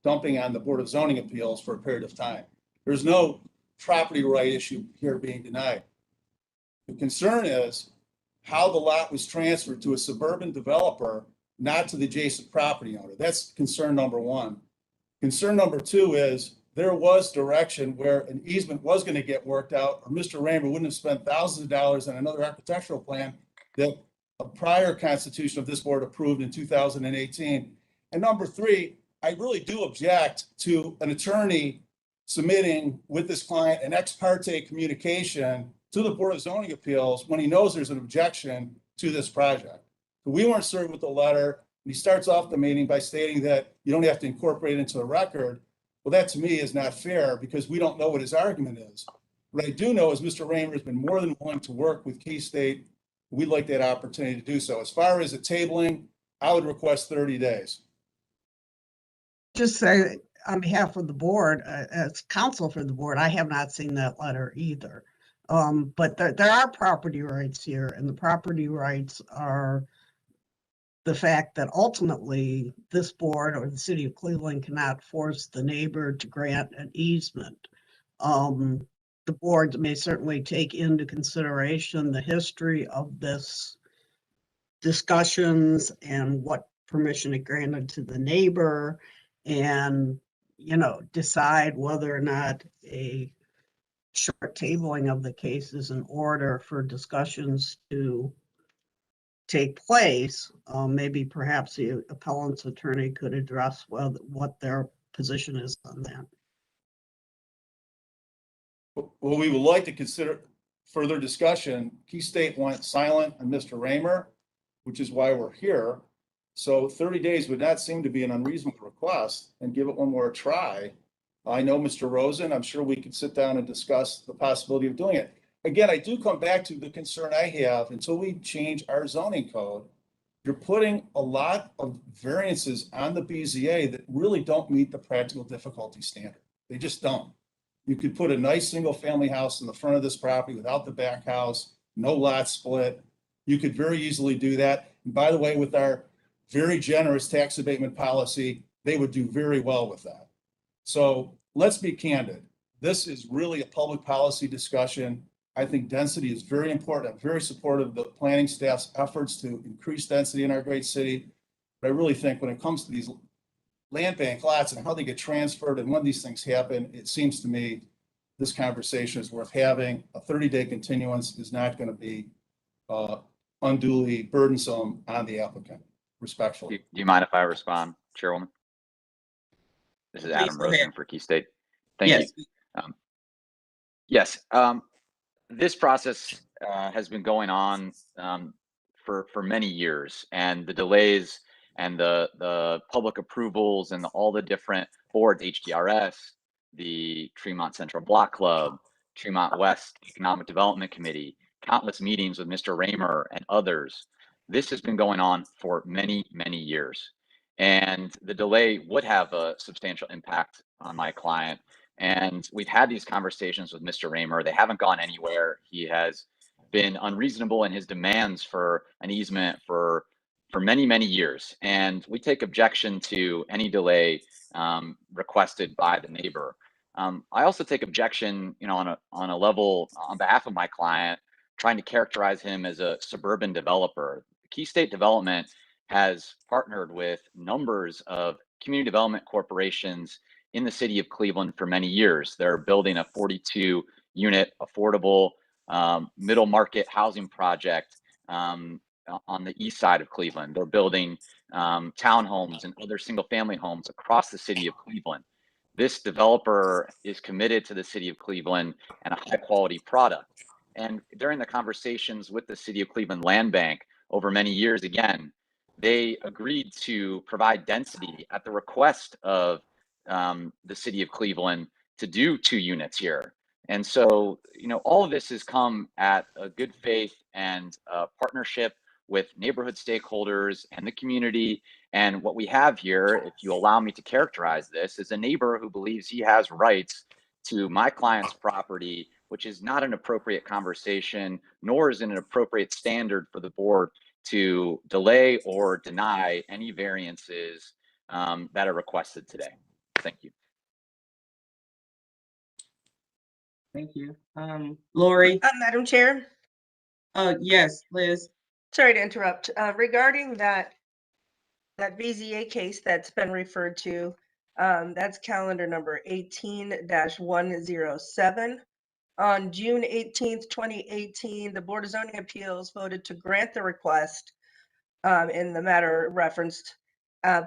dumping on the Board of Zoning Appeals for a period of time. There's no property right issue here being denied. The concern is how the lot was transferred to a suburban developer, not to the adjacent property owner. That's concern number one. Concern number two is there was direction where an easement was going to get worked out, or Mr. Raymer wouldn't have spent thousands of dollars on another architectural plan that a prior constitution of this board approved in 2018. And number three, I really do object to an attorney submitting with this client an ex parte communication to the Board of Zoning Appeals when he knows there's an objection to this project. So we weren't served with a letter. And he starts off the meeting by stating that you don't have to incorporate it into the record. Well, that to me is not fair because we don't know what his argument is. What I do know is Mr. Raymer has been more than willing to work with Key State. We'd like that opportunity to do so. As far as the tabling, I would request 30 days. Just say on behalf of the board, as counsel for the board, I have not seen that letter either. But there are property rights here, and the property rights are the fact that ultimately this board or the city of Cleveland cannot force the neighbor to grant an easement. The board may certainly take into consideration the history of this discussions and what permission it granted to the neighbor, and decide whether or not a short tabling of the case is in order for discussions to take place. Maybe perhaps the appellant's attorney could address what their position is on that. Well, we would like to consider further discussion. Key State went silent on Mr. Raymer, which is why we're here. So 30 days would not seem to be an unreasonable request, and give it one more try. I know Mr. Rosen, I'm sure we could sit down and discuss the possibility of doing it. Again, I do come back to the concern I have until we change our zoning code. You're putting a lot of variances on the BZA that really don't meet the practical difficulty standard. They just don't. You could put a nice single family house in the front of this property without the back house, no lot split. You could very easily do that. And by the way, with our very generous tax abatement policy, they would do very well with that. So let's be candid. This is really a public policy discussion. I think density is very important. I'm very supportive of the planning staff's efforts to increase density in our great city. But I really think when it comes to these land bank lots and how they get transferred and when these things happen, it seems to me this conversation is worth having. A 30-day continuance is not going to be unduly burdensome on the applicant, respectfully. Do you mind if I respond, Chairwoman? This is Please Adam go ahead. Rosen for Key State. Thank Yes. you. Yes, this process has been going on for many years, and the delays and the public approvals and all the different boards, HDRS, the Tremont Central Block Club, Tremont West Economic Development Committee, countless meetings with Mr. Raymer and others. This has been going on for many, many years. And the delay would have a substantial impact on my client. And we've had these conversations with Mr. Raymer. They haven't gone anywhere. He has been unreasonable in his demands for an easement for many, many years. And we take objection to any delay requested by the neighbor. I also take objection, on a level on behalf of my client, trying to characterize him as a suburban developer. Key State Development has partnered with numbers of community development corporations in the city of Cleveland for many years. They're building a 42-unit affordable middle market housing project on the east side of Cleveland. They're building townhomes and other single-family homes across the city of Cleveland. This developer is committed to the city of Cleveland and a high-quality product. And during the conversations with the City of Cleveland Land Bank over many years, again, they agreed to provide density at the request of the City of Cleveland to do 2 units here. And so, all of this has come at a good faith and partnership with neighborhood stakeholders and the community. And what we have here, if you allow me to characterize this, is a neighbor who believes he has rights to my client's property, which is not an appropriate conversation, nor is it an appropriate standard for the board to delay or deny any variances that are requested today. Thank you. Thank you. Lori? Madam Chair? Yes, Liz. Sorry to interrupt. Regarding that BZA case that's been referred to, that's calendar number 18-107. On June 18th, 2018, the Board of Zoning Appeals voted to grant the request in the matter referenced,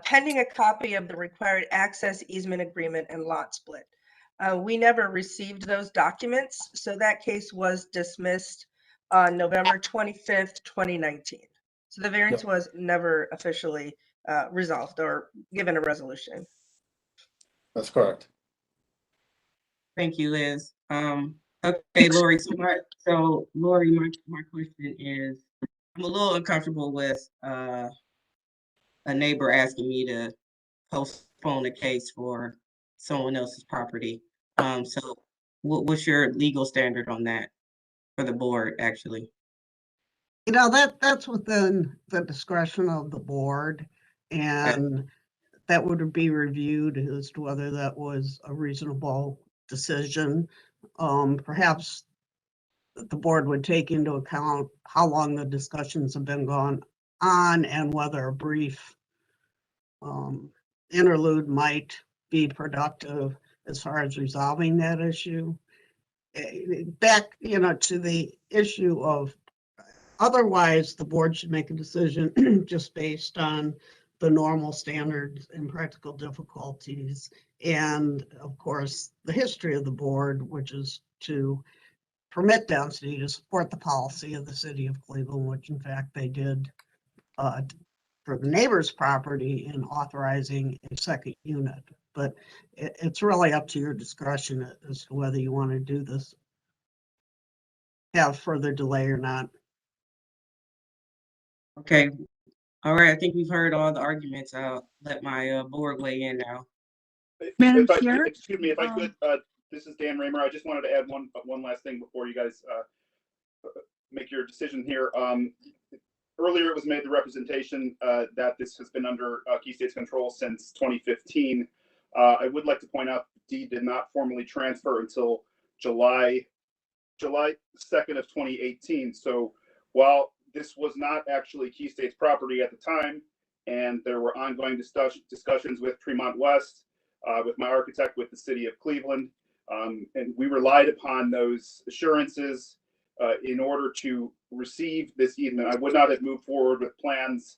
pending a copy of the required access easement agreement and lot split. We never received those documents, so that case was dismissed on November 25th, 2019. So the variance was never officially resolved or given a resolution. That's correct. Thank you, Liz. Okay, Lori. So Lori, my question is, I'm a little uncomfortable with a neighbor asking me to postpone a case for someone else's property. So what's your legal standard on that for the board, actually? That's within the discretion of the board, and that would be reviewed as to whether that was a reasonable decision. Perhaps the board would take into account how long the discussions have been going on and whether a brief interlude might be productive as far as resolving that issue. Back, to the issue of otherwise, the board should make a decision just based on the normal standards and practical difficulties. And of course, the history of the board, which is to permit density to support the policy of the city of Cleveland, which in fact they did for the neighbor's property in authorizing a second unit. But it's really up to your discretion as to whether you want to do this, have further delay or not. Okay. All right. I think we've heard all the arguments. I'll let my board weigh in now. Madam Chair? Excuse me, if I could, this is Dan Raymer. I just wanted to add one last thing before you guys make your decision here. Earlier, it was made the representation that this has been under Key State's control since 2015. I would like to point out the deed did not formally transfer until July 2nd of 2018. So while this was not actually Key State's property at the time, and there were ongoing discussions with Tremont West, with my architect, with the city of Cleveland, And we relied upon those assurances in order to receive this easement. I would not have moved forward with plans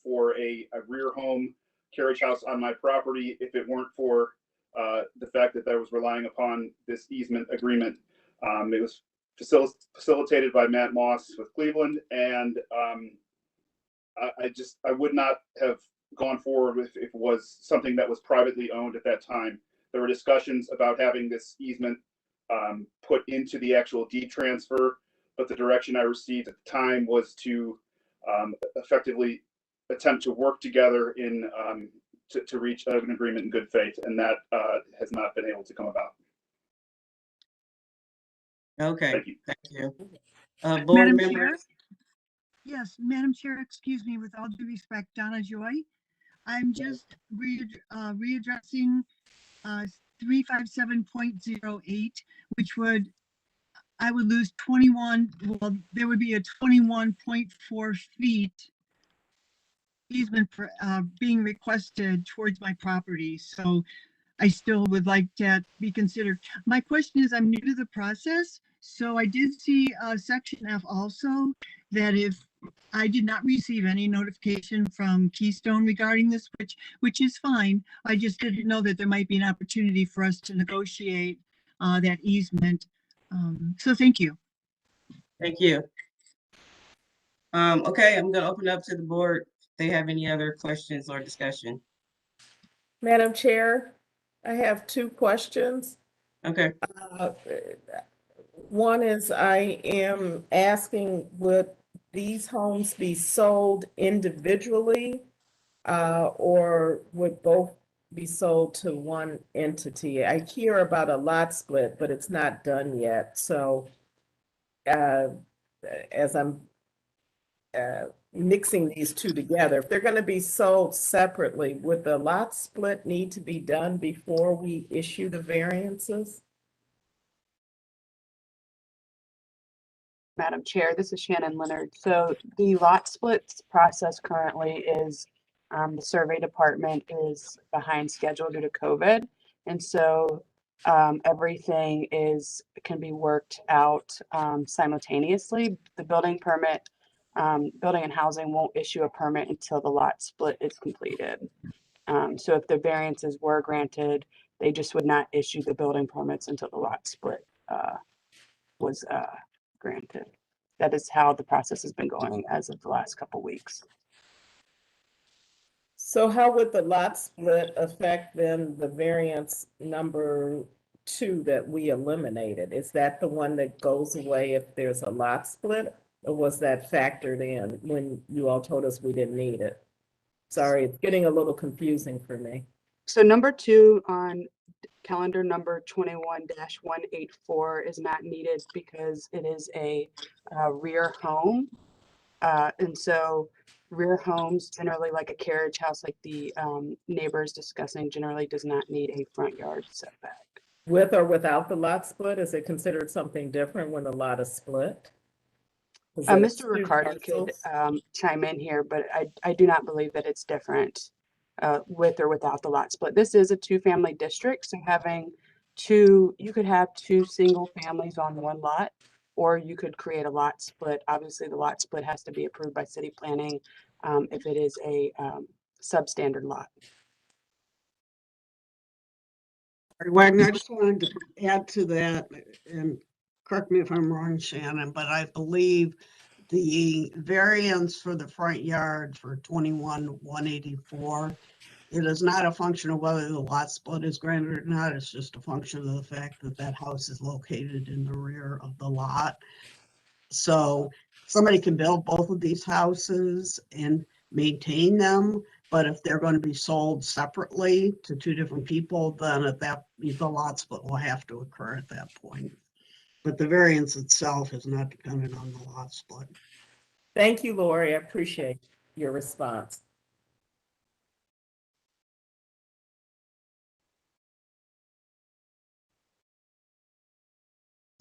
for a rear home carriage house on my property if it weren't for the fact that I was relying upon this easement agreement. It was facilitated by Matt Moss with Cleveland, and I would not have gone forward if it was something that was privately owned at that time. There were discussions about having this easement put into the actual deed transfer, but the direction I received at the time was to effectively attempt to work together in to reach an agreement in good faith, and that has not been able to come about. Okay, Thank you. thank you. Board Madam Chair? members, Yes, Madam Chair, excuse me, with all due respect, Donna Joy. I'm just readdressing 357.08, which I would lose 21, well, there would be a 21.4 feet easement for being requested towards my property. So I still would like to be considered. My question is, I'm new to the process. So I did see section F also, that if I did not receive any notification from Keystone regarding this, which is fine. I just didn't know that there might be an opportunity for us to negotiate that easement. So thank you. thank you. Okay, I'm gonna open up to the board. If they have any other questions or discussion. Madam Chair, I have two questions. Okay. One is I am asking, would these homes be sold individually or would both be sold to one entity? I hear about a lot split, but it's not done yet. So as I'm mixing these two together, if they're going to be sold separately, would the lot split need to be done before we issue the variances? Madam Chair, this is Shannon Leonard. So the lot splits process currently is the survey department is behind schedule due to COVID. And so everything can be worked out simultaneously. The building permit, building and housing won't issue a permit until the lot split is completed. So if the variances were granted, they just would not issue the building permits until the lot split was granted. That is how the process has been going as of the last couple of weeks. So how would the lot split affect then the variance number 2 that we eliminated? Is that the one that goes away if there's a lot split? Or was that factored in when you all told us we didn't need it? Sorry, it's getting a little confusing for me. So number 2 on calendar number 21-184 is not needed because it is a rear home. And so rear homes, generally like a carriage house, like the neighbor is discussing, generally does not need a front yard setback. With or without the lot split, is it considered something different when the lot is split? Mr. Riccardi could chime in here, but I do not believe that it's different with or without the lot split. This is a 2-family district, so you could have 2 single families on one lot, or you could create a lot split. Obviously, the lot split has to be approved by city planning if it is a substandard lot. Wagner, I just wanted to add to that, and correct me if I'm wrong, Shannon, but I believe the variance for the front yard for 21-184, it is not a function of whether the lot split is granted or not. It's just a function of the fact that that house is located in the rear of the lot. So somebody can build both of these houses and maintain them, but if they're going to be sold separately to 2 different people, then the lot split will have to occur at that point. But the variance itself is not dependent on the lot split. Thank you, Lori. I appreciate your response.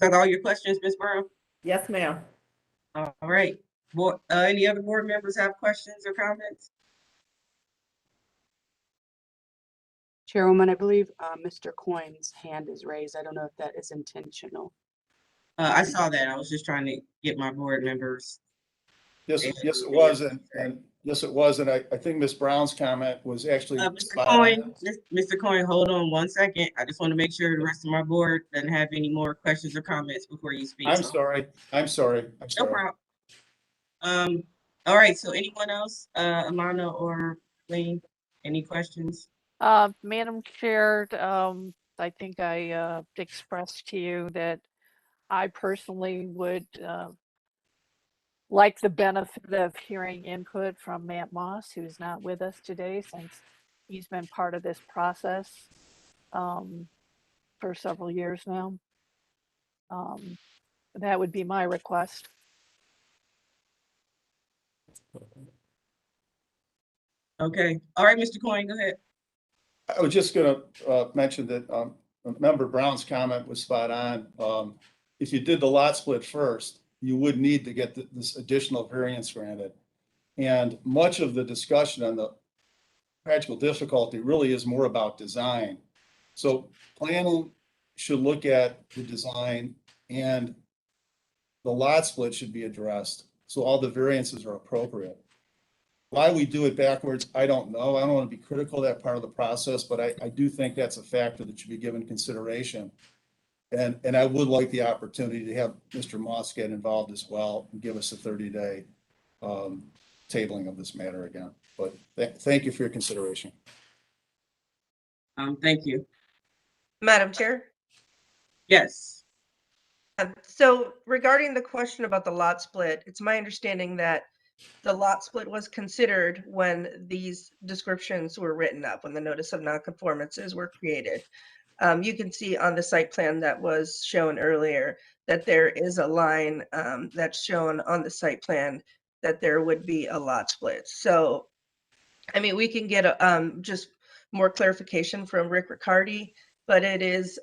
Is that all your questions, Ms. Brown? Yes, ma'am. All right. Any other board members have questions or comments? Chairwoman, I believe Mr. Coyne's hand is raised. I don't know if that is intentional. I saw that. I was just trying to get my board members. Yes, yes, it was, and yes, it was, and I think Ms. Brown's comment was actually. Mr. spot on. Coyne, Mr. Coyne, hold on one second. I just want to make sure the rest of my board doesn't have any more questions or comments before you speak. I'm sorry. I'm sorry. I'm No sorry. problem. All right, so anyone else, Amanda or Lane, any questions? Madam Chair, I think I expressed to you that I personally would like the benefit of hearing input from Matt Moss, who's not with us today since he's been part of this process for several years now. That would be my request. Okay, all right, Mr. Coyne, go ahead. I was just gonna mention that Member Brown's comment was spot on. If you did the lot split first, you would need to get this additional variance granted. And much of the discussion on the practical difficulty really is more about design. So planning should look at the design, and the lot split should be addressed, so all the variances are appropriate. Why we do it backwards, I don't know. I don't want to be critical of that part of the process, but I do think that's a factor that should be given consideration. And I would like the opportunity to have Mr. Moss get involved as well and give us a 30-day tabling of this matter again. But thank you for your consideration. Thank you. Madam Chair? Yes. So regarding the question about the lot split, it's my understanding that the lot split was considered when these descriptions were written up, when the notice of nonconformances were created. You can see on the site plan that was shown earlier that there is a line that's shown on the site plan that there would be a lot split. So, I mean, we can get just more clarification from Rick Riccardi, but it is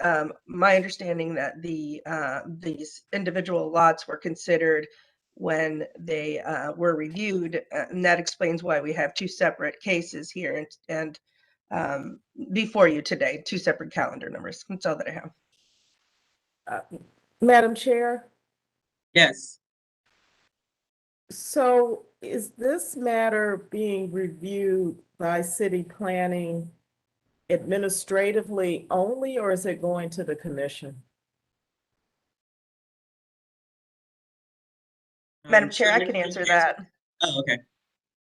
my understanding that these individual lots were considered when they were reviewed, and that explains why we have two separate cases here and before you today, two separate calendar numbers. That's all that I have. Madam Chair, Yes. so is this matter being reviewed by city planning administratively only, or is it going to the commission? Madam Chair, I can answer that. Oh, okay.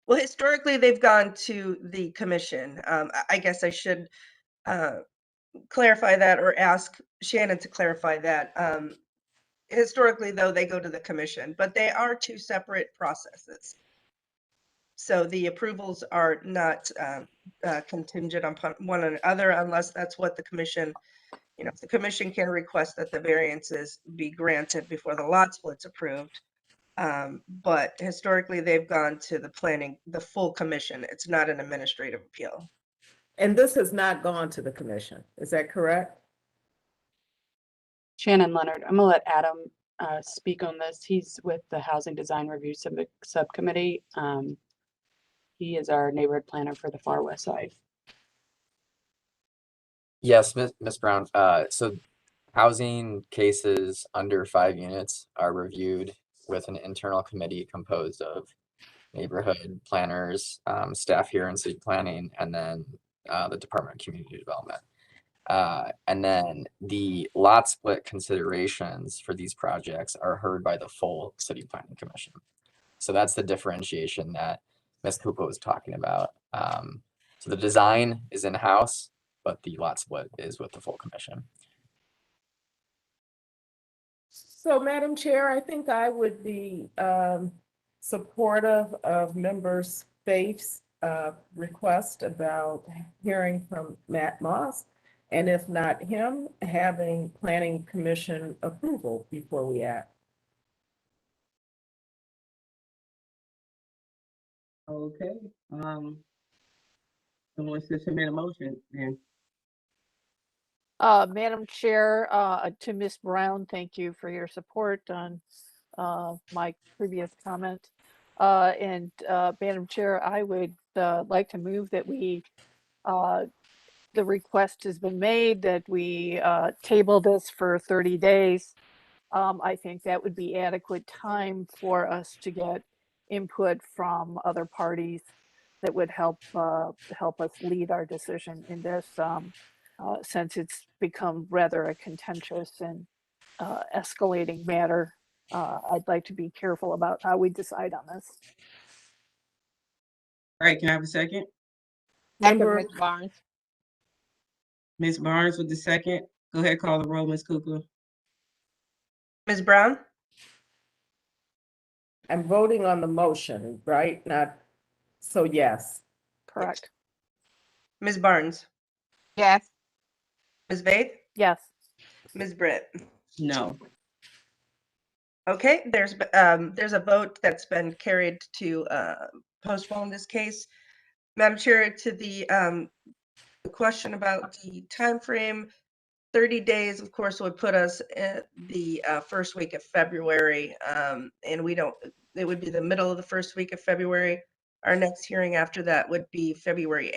Well, historically, they've gone to the commission. I guess I should clarify that or ask Shannon to clarify that. Historically, though, they go to the commission, but they are two separate processes. So the approvals are not contingent upon one another unless that's what the commission, if the commission can request that the variances be granted before the lot split's approved. But historically, they've gone to the full commission. It's not an administrative appeal. And this has not gone to the commission, is that correct? Shannon Leonard, I'm gonna let Adam speak on this. He's with the Housing Design Review Subcommittee. He is our neighborhood planner for the Far West Side. Yes, Ms. Brown. So housing cases under 5 units are reviewed with an internal committee composed of neighborhood planners, staff here in city planning, and then the Department of Community Development. And then the lot split considerations for these projects are heard by the full city planning commission. So that's the differentiation that Ms. Kupo was talking about. So the design is in-house, but the lot split is with the full commission. So, Madam Chair, I think I would be supportive of Member Faith's request about hearing from Matt Moss, and if not him, having Planning Commission approval before we act. Okay. Someone should submit a motion then. Madam Chair, to Ms. Brown, thank you for your support on my previous comment. And Madam Chair, I would like to move that we the request has been made that we table this for 30 days. I think that would be adequate time for us to get input from other parties that would help us lead our decision in this, since it's become rather a contentious and escalating matter. I'd like to be careful about how we decide on this. All right, can I have a second? Second, Ms. Barnes. Ms. Barnes with the second. Go ahead, call the roll, Ms. Kukla. Ms. Brown? I'm voting on the motion, right? Not, so yes. Correct. Ms. Barnes? Yes. Ms. Vaith? Yes. Ms. Britt? No. Okay, there's a vote that's been carried to postpone this case. Madam Chair, to the question about the time frame, 30 days, of course, would put us at the first week of February, and it would be the middle of the first week of February. Our next hearing after that would be February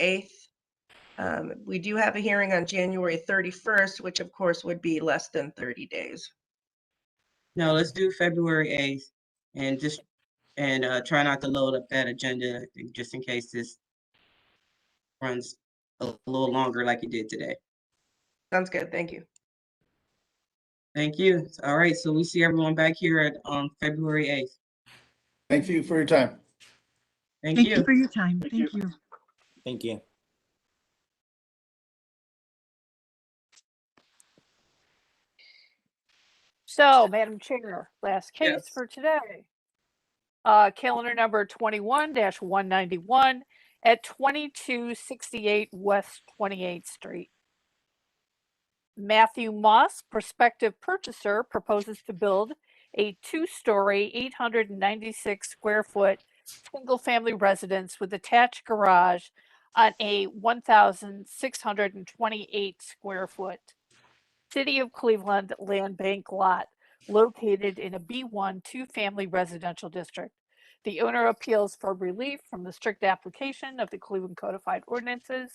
8th. We do have a hearing on January 31st, which of course would be less than 30 days. No, let's do February 8th and try not to load up that agenda just in case this runs a little longer like it did today. Sounds good. Thank you. Thank you. All right, so we see everyone back here on February 8th. Thank you for your time. Thank Thank you. you for your time. Thank Thank you. you. Thank you. So, Madam Chair, last case Yes. for today. Calendar number 21-191 at 2268 West 28th Street. Matthew Moss, prospective purchaser, proposes to build a 2-story, 896 square foot single-family residence with attached garage on a 1,628 square foot City of Cleveland land bank lot located in a B1 two-family residential district. The owner appeals for relief from the strict application of the Cleveland Codified Ordinances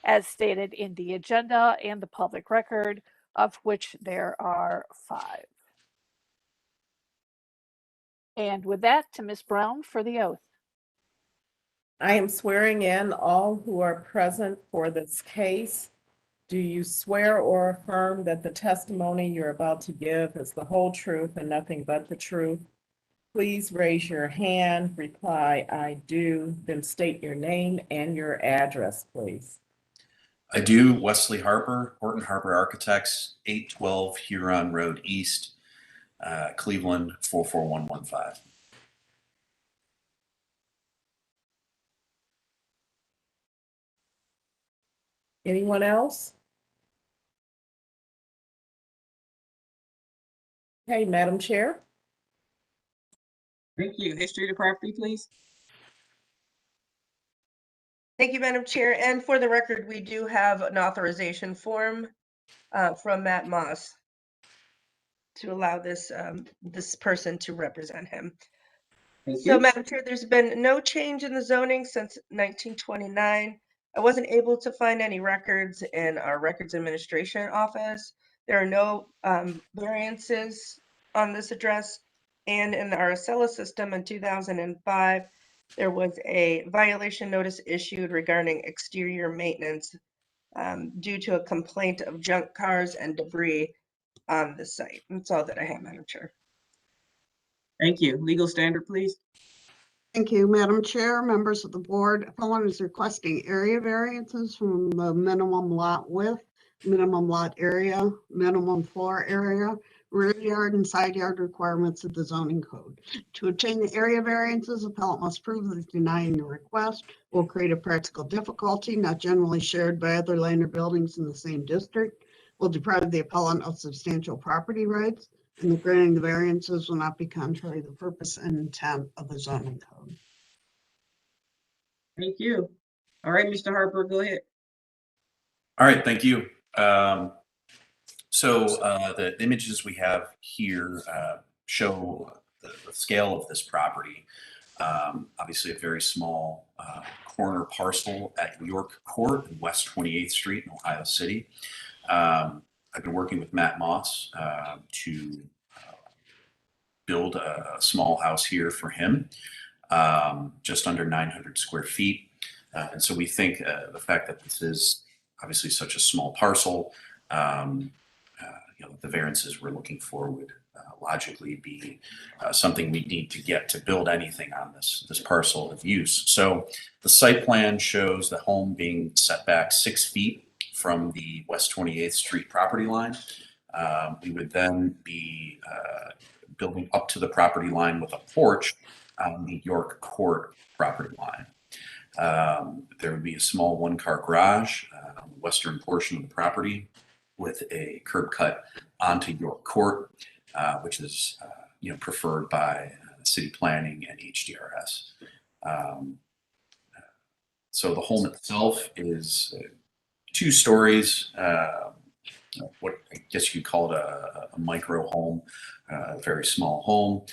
as stated in the agenda and the public record, of which there are 5. And with that, to Ms. Brown for the oath. I am swearing in all who are present for this case. Do you swear or affirm that the testimony you're about to give is the whole truth and nothing but the truth? Please raise your hand, reply, I do, then state your name and your address, please. I do. Wesley Harper, Horton Harper Architects, 812 Huron Road East, Cleveland, 44115. Anyone else? Okay, Madam Chair. Thank you. History of the property, please. Thank you, Madam Chair. And for the record, we do have an authorization form from Matt Moss to allow this this person to represent him. So, Madam Chair, there's been no change in the zoning since 1929. I wasn't able to find any records in our records administration office. There are no variances on this address. And in the Aracela system in 2005, there was a violation notice issued regarding exterior maintenance due to a complaint of junk cars and debris on the site. That's all that I have, Madam Chair. Thank you. Legal standard, please. Thank you, Madam Chair, members of the board. Appellant is requesting area variances from the minimum lot width, minimum lot area, minimum floor area, rear yard and side yard requirements of the zoning code. To obtain the area variances, appellant must prove that denying the request will create a practical difficulty not generally shared by other land or buildings in the same district, will deprive the appellant of substantial property rights, and the granting the variances will not be contrary to the purpose and intent of the zoning code. Thank you. All right, Mr. Harper, go ahead. All right, thank you. So the images we have here show the scale of this property. Obviously a very small corner parcel at York Court and West 28th Street in Ohio City. I've been working with Matt Moss to build a small house here for him, just under 900 square feet. And so we think the fact that this is obviously such a small parcel, the variances we're looking for would logically be something we need to get to build anything on this parcel of use. So the site plan shows the home being set back 6 feet from the West 28th Street property line. We would then be building up to the property line with a porch on the York Court property line. There would be a small one-car garage on the western portion of the property with a curb cut onto York Court, which is preferred by city planning and HDRS. So the home itself is 2 stories, what I guess you could call it a micro home, a very small home.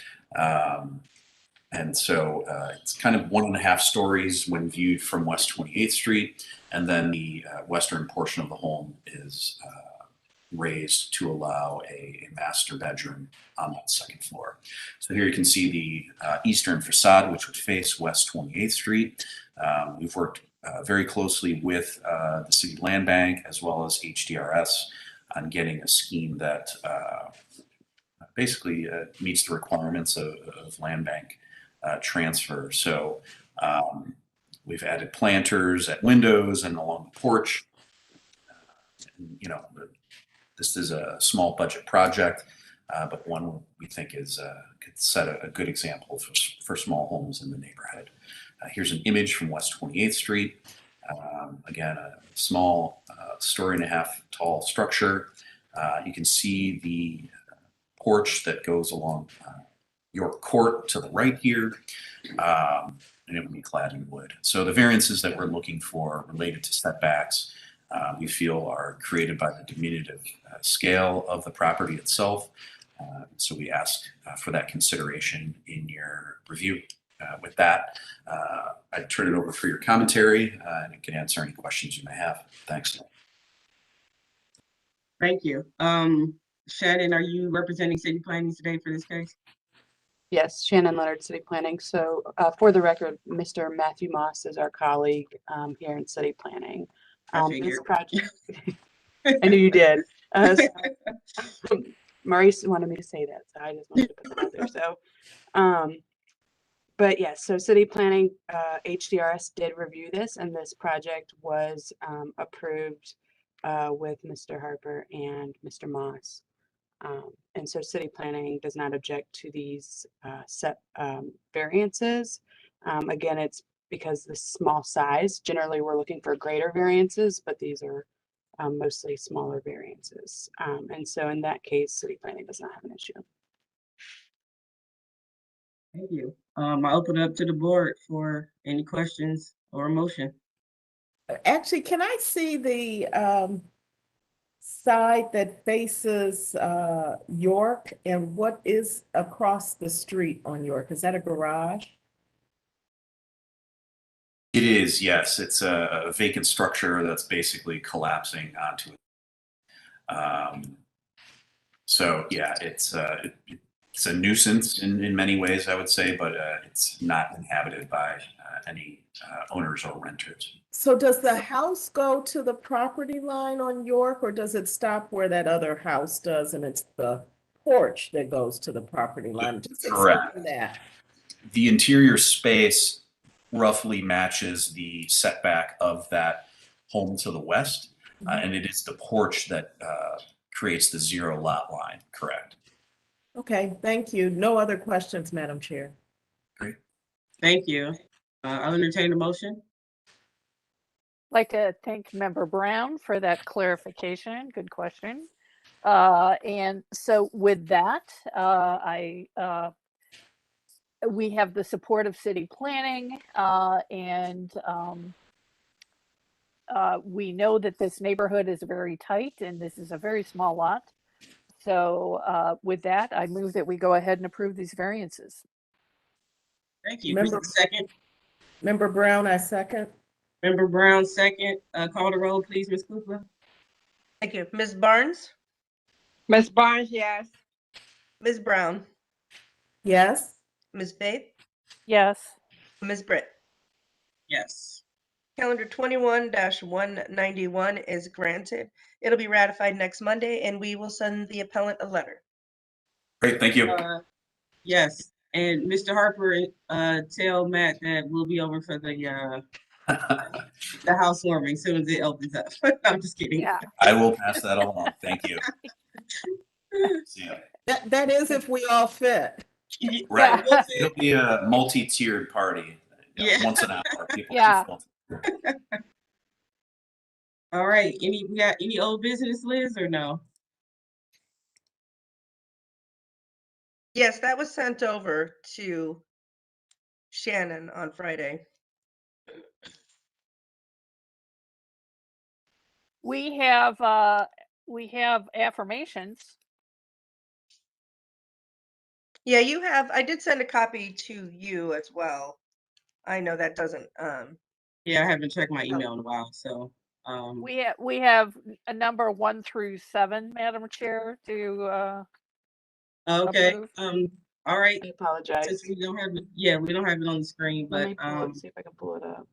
And so it's kind of 1.5 stories when viewed from West 28th Street. And then the western portion of the home is raised to allow a master bedroom on that second floor. So here you can see the eastern facade, which would face West 28th Street. We've worked very closely with the City Land Bank as well as HDRS on getting a scheme that basically meets the requirements of land bank transfer. So we've added planters at windows and along the porch. This is a small budget project, but one we think is could set a good example for small homes in the neighborhood. Here's an image from West 28th Street. Again, a small 1.5 story tall structure. You can see the porch that goes along York Court to the right here, and it would be clad in wood. So the variances that we're looking for related to setbacks, we feel are created by the diminutive scale of the property itself. So we ask for that consideration in your review. With that, I'd turn it over for your commentary and I can answer any questions you may have. Thanks. Thank you. Shannon, are you representing city planning today for this case? Yes, Shannon Leonard, City Planning. So for the record, Mr. Matthew Moss is our colleague here in City Planning. This project, I knew you did. Maurice wanted me to say that, so I just wanted to put that out there. So, but yes, so City Planning, HDRS did review this, and this project was approved with Mr. Harper and Mr. Moss. And so City Planning does not object to these set variances. Again, it's because the small size, generally we're looking for greater variances, but these are mostly smaller variances. And so in that case, City Planning does not have an issue. Thank you. I open it up to the board for any questions or a motion. Actually, can I see the side that faces York, and what is across the street on York? Is that a garage? It is, yes. It's a vacant structure that's basically collapsing onto it. So yeah, it's a nuisance in many ways, I would say, but it's not inhabited by any owners or renters. So does the house go to the property line on York, or does it stop where that other house does and it's the porch that goes to the property line? Just Correct. explain that. The interior space roughly matches the setback of that home to the west, and it is the porch that creates the 0 lot line, correct? Okay, thank you. No other questions, Madam Chair. Great. Thank you. I'll entertain a motion. I'd like to thank Member Brown for that clarification. Good question. And so with that, we have the support of City Planning, and we know that this neighborhood is very tight and this is a very small lot. So with that, I move that we go ahead and approve these variances. Thank you. Member- Second. Member Brown, I second. Member Brown, second. Call the roll, please, Ms. Cooper. Thank you. Ms. Barnes, Ms. Barnes, yes. Ms. Brown, Yes. Ms. Faith, Yes. Ms. Britt. Yes. Calendar 21-191 is granted. It'll be ratified next Monday, and we will send the appellant a letter. Great, thank you. Yes, and Mr. Harper, tell Matt that we'll be over for the housewarming as soon as it opens up. I'm just kidding. Yeah. I will pass that along. Thank you. See ya. That is if we all fit. Right. Yeah. It'll be a multi-tiered party. Yeah. Once an hour. People Yeah. All right. We got any old business, Liz, or no? Yes, that was sent over to Shannon on Friday. We have affirmations. Yeah, you have, I did send a copy to you as well. I know that doesn't, Yeah, I haven't checked my email in a while, so. We have a number 1 through 7, Madam Chair, to Okay. approve. All right. I apologize. Since we don't have it, yeah, we don't have it on the screen, Let but me pull it, see if I can pull it up.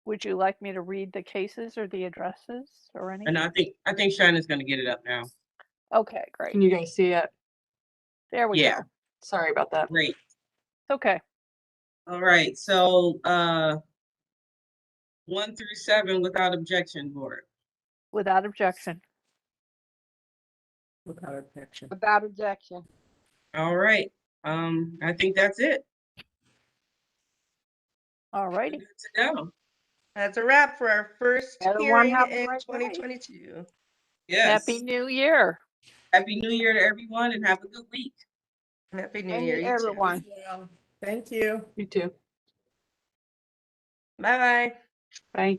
Would you like me to read the cases or the addresses or anything? and I think Shannon's gonna get it up now. Okay, great. Can you guys see it? There we Yeah. go. Sorry about that. Great. Okay. All right. So 1 through 7 without objection, board. Without objection. Without objection. Without objection. All right. I think that's it. All righty. Good to go. that's a wrap for our first Everyone hearing have a in great day. 2022. Yes. Happy New Year. Happy New Year to everyone and have a good week. Happy New Thank Year, you, you too. everyone. Thank you. You too. Bye-bye. Bye.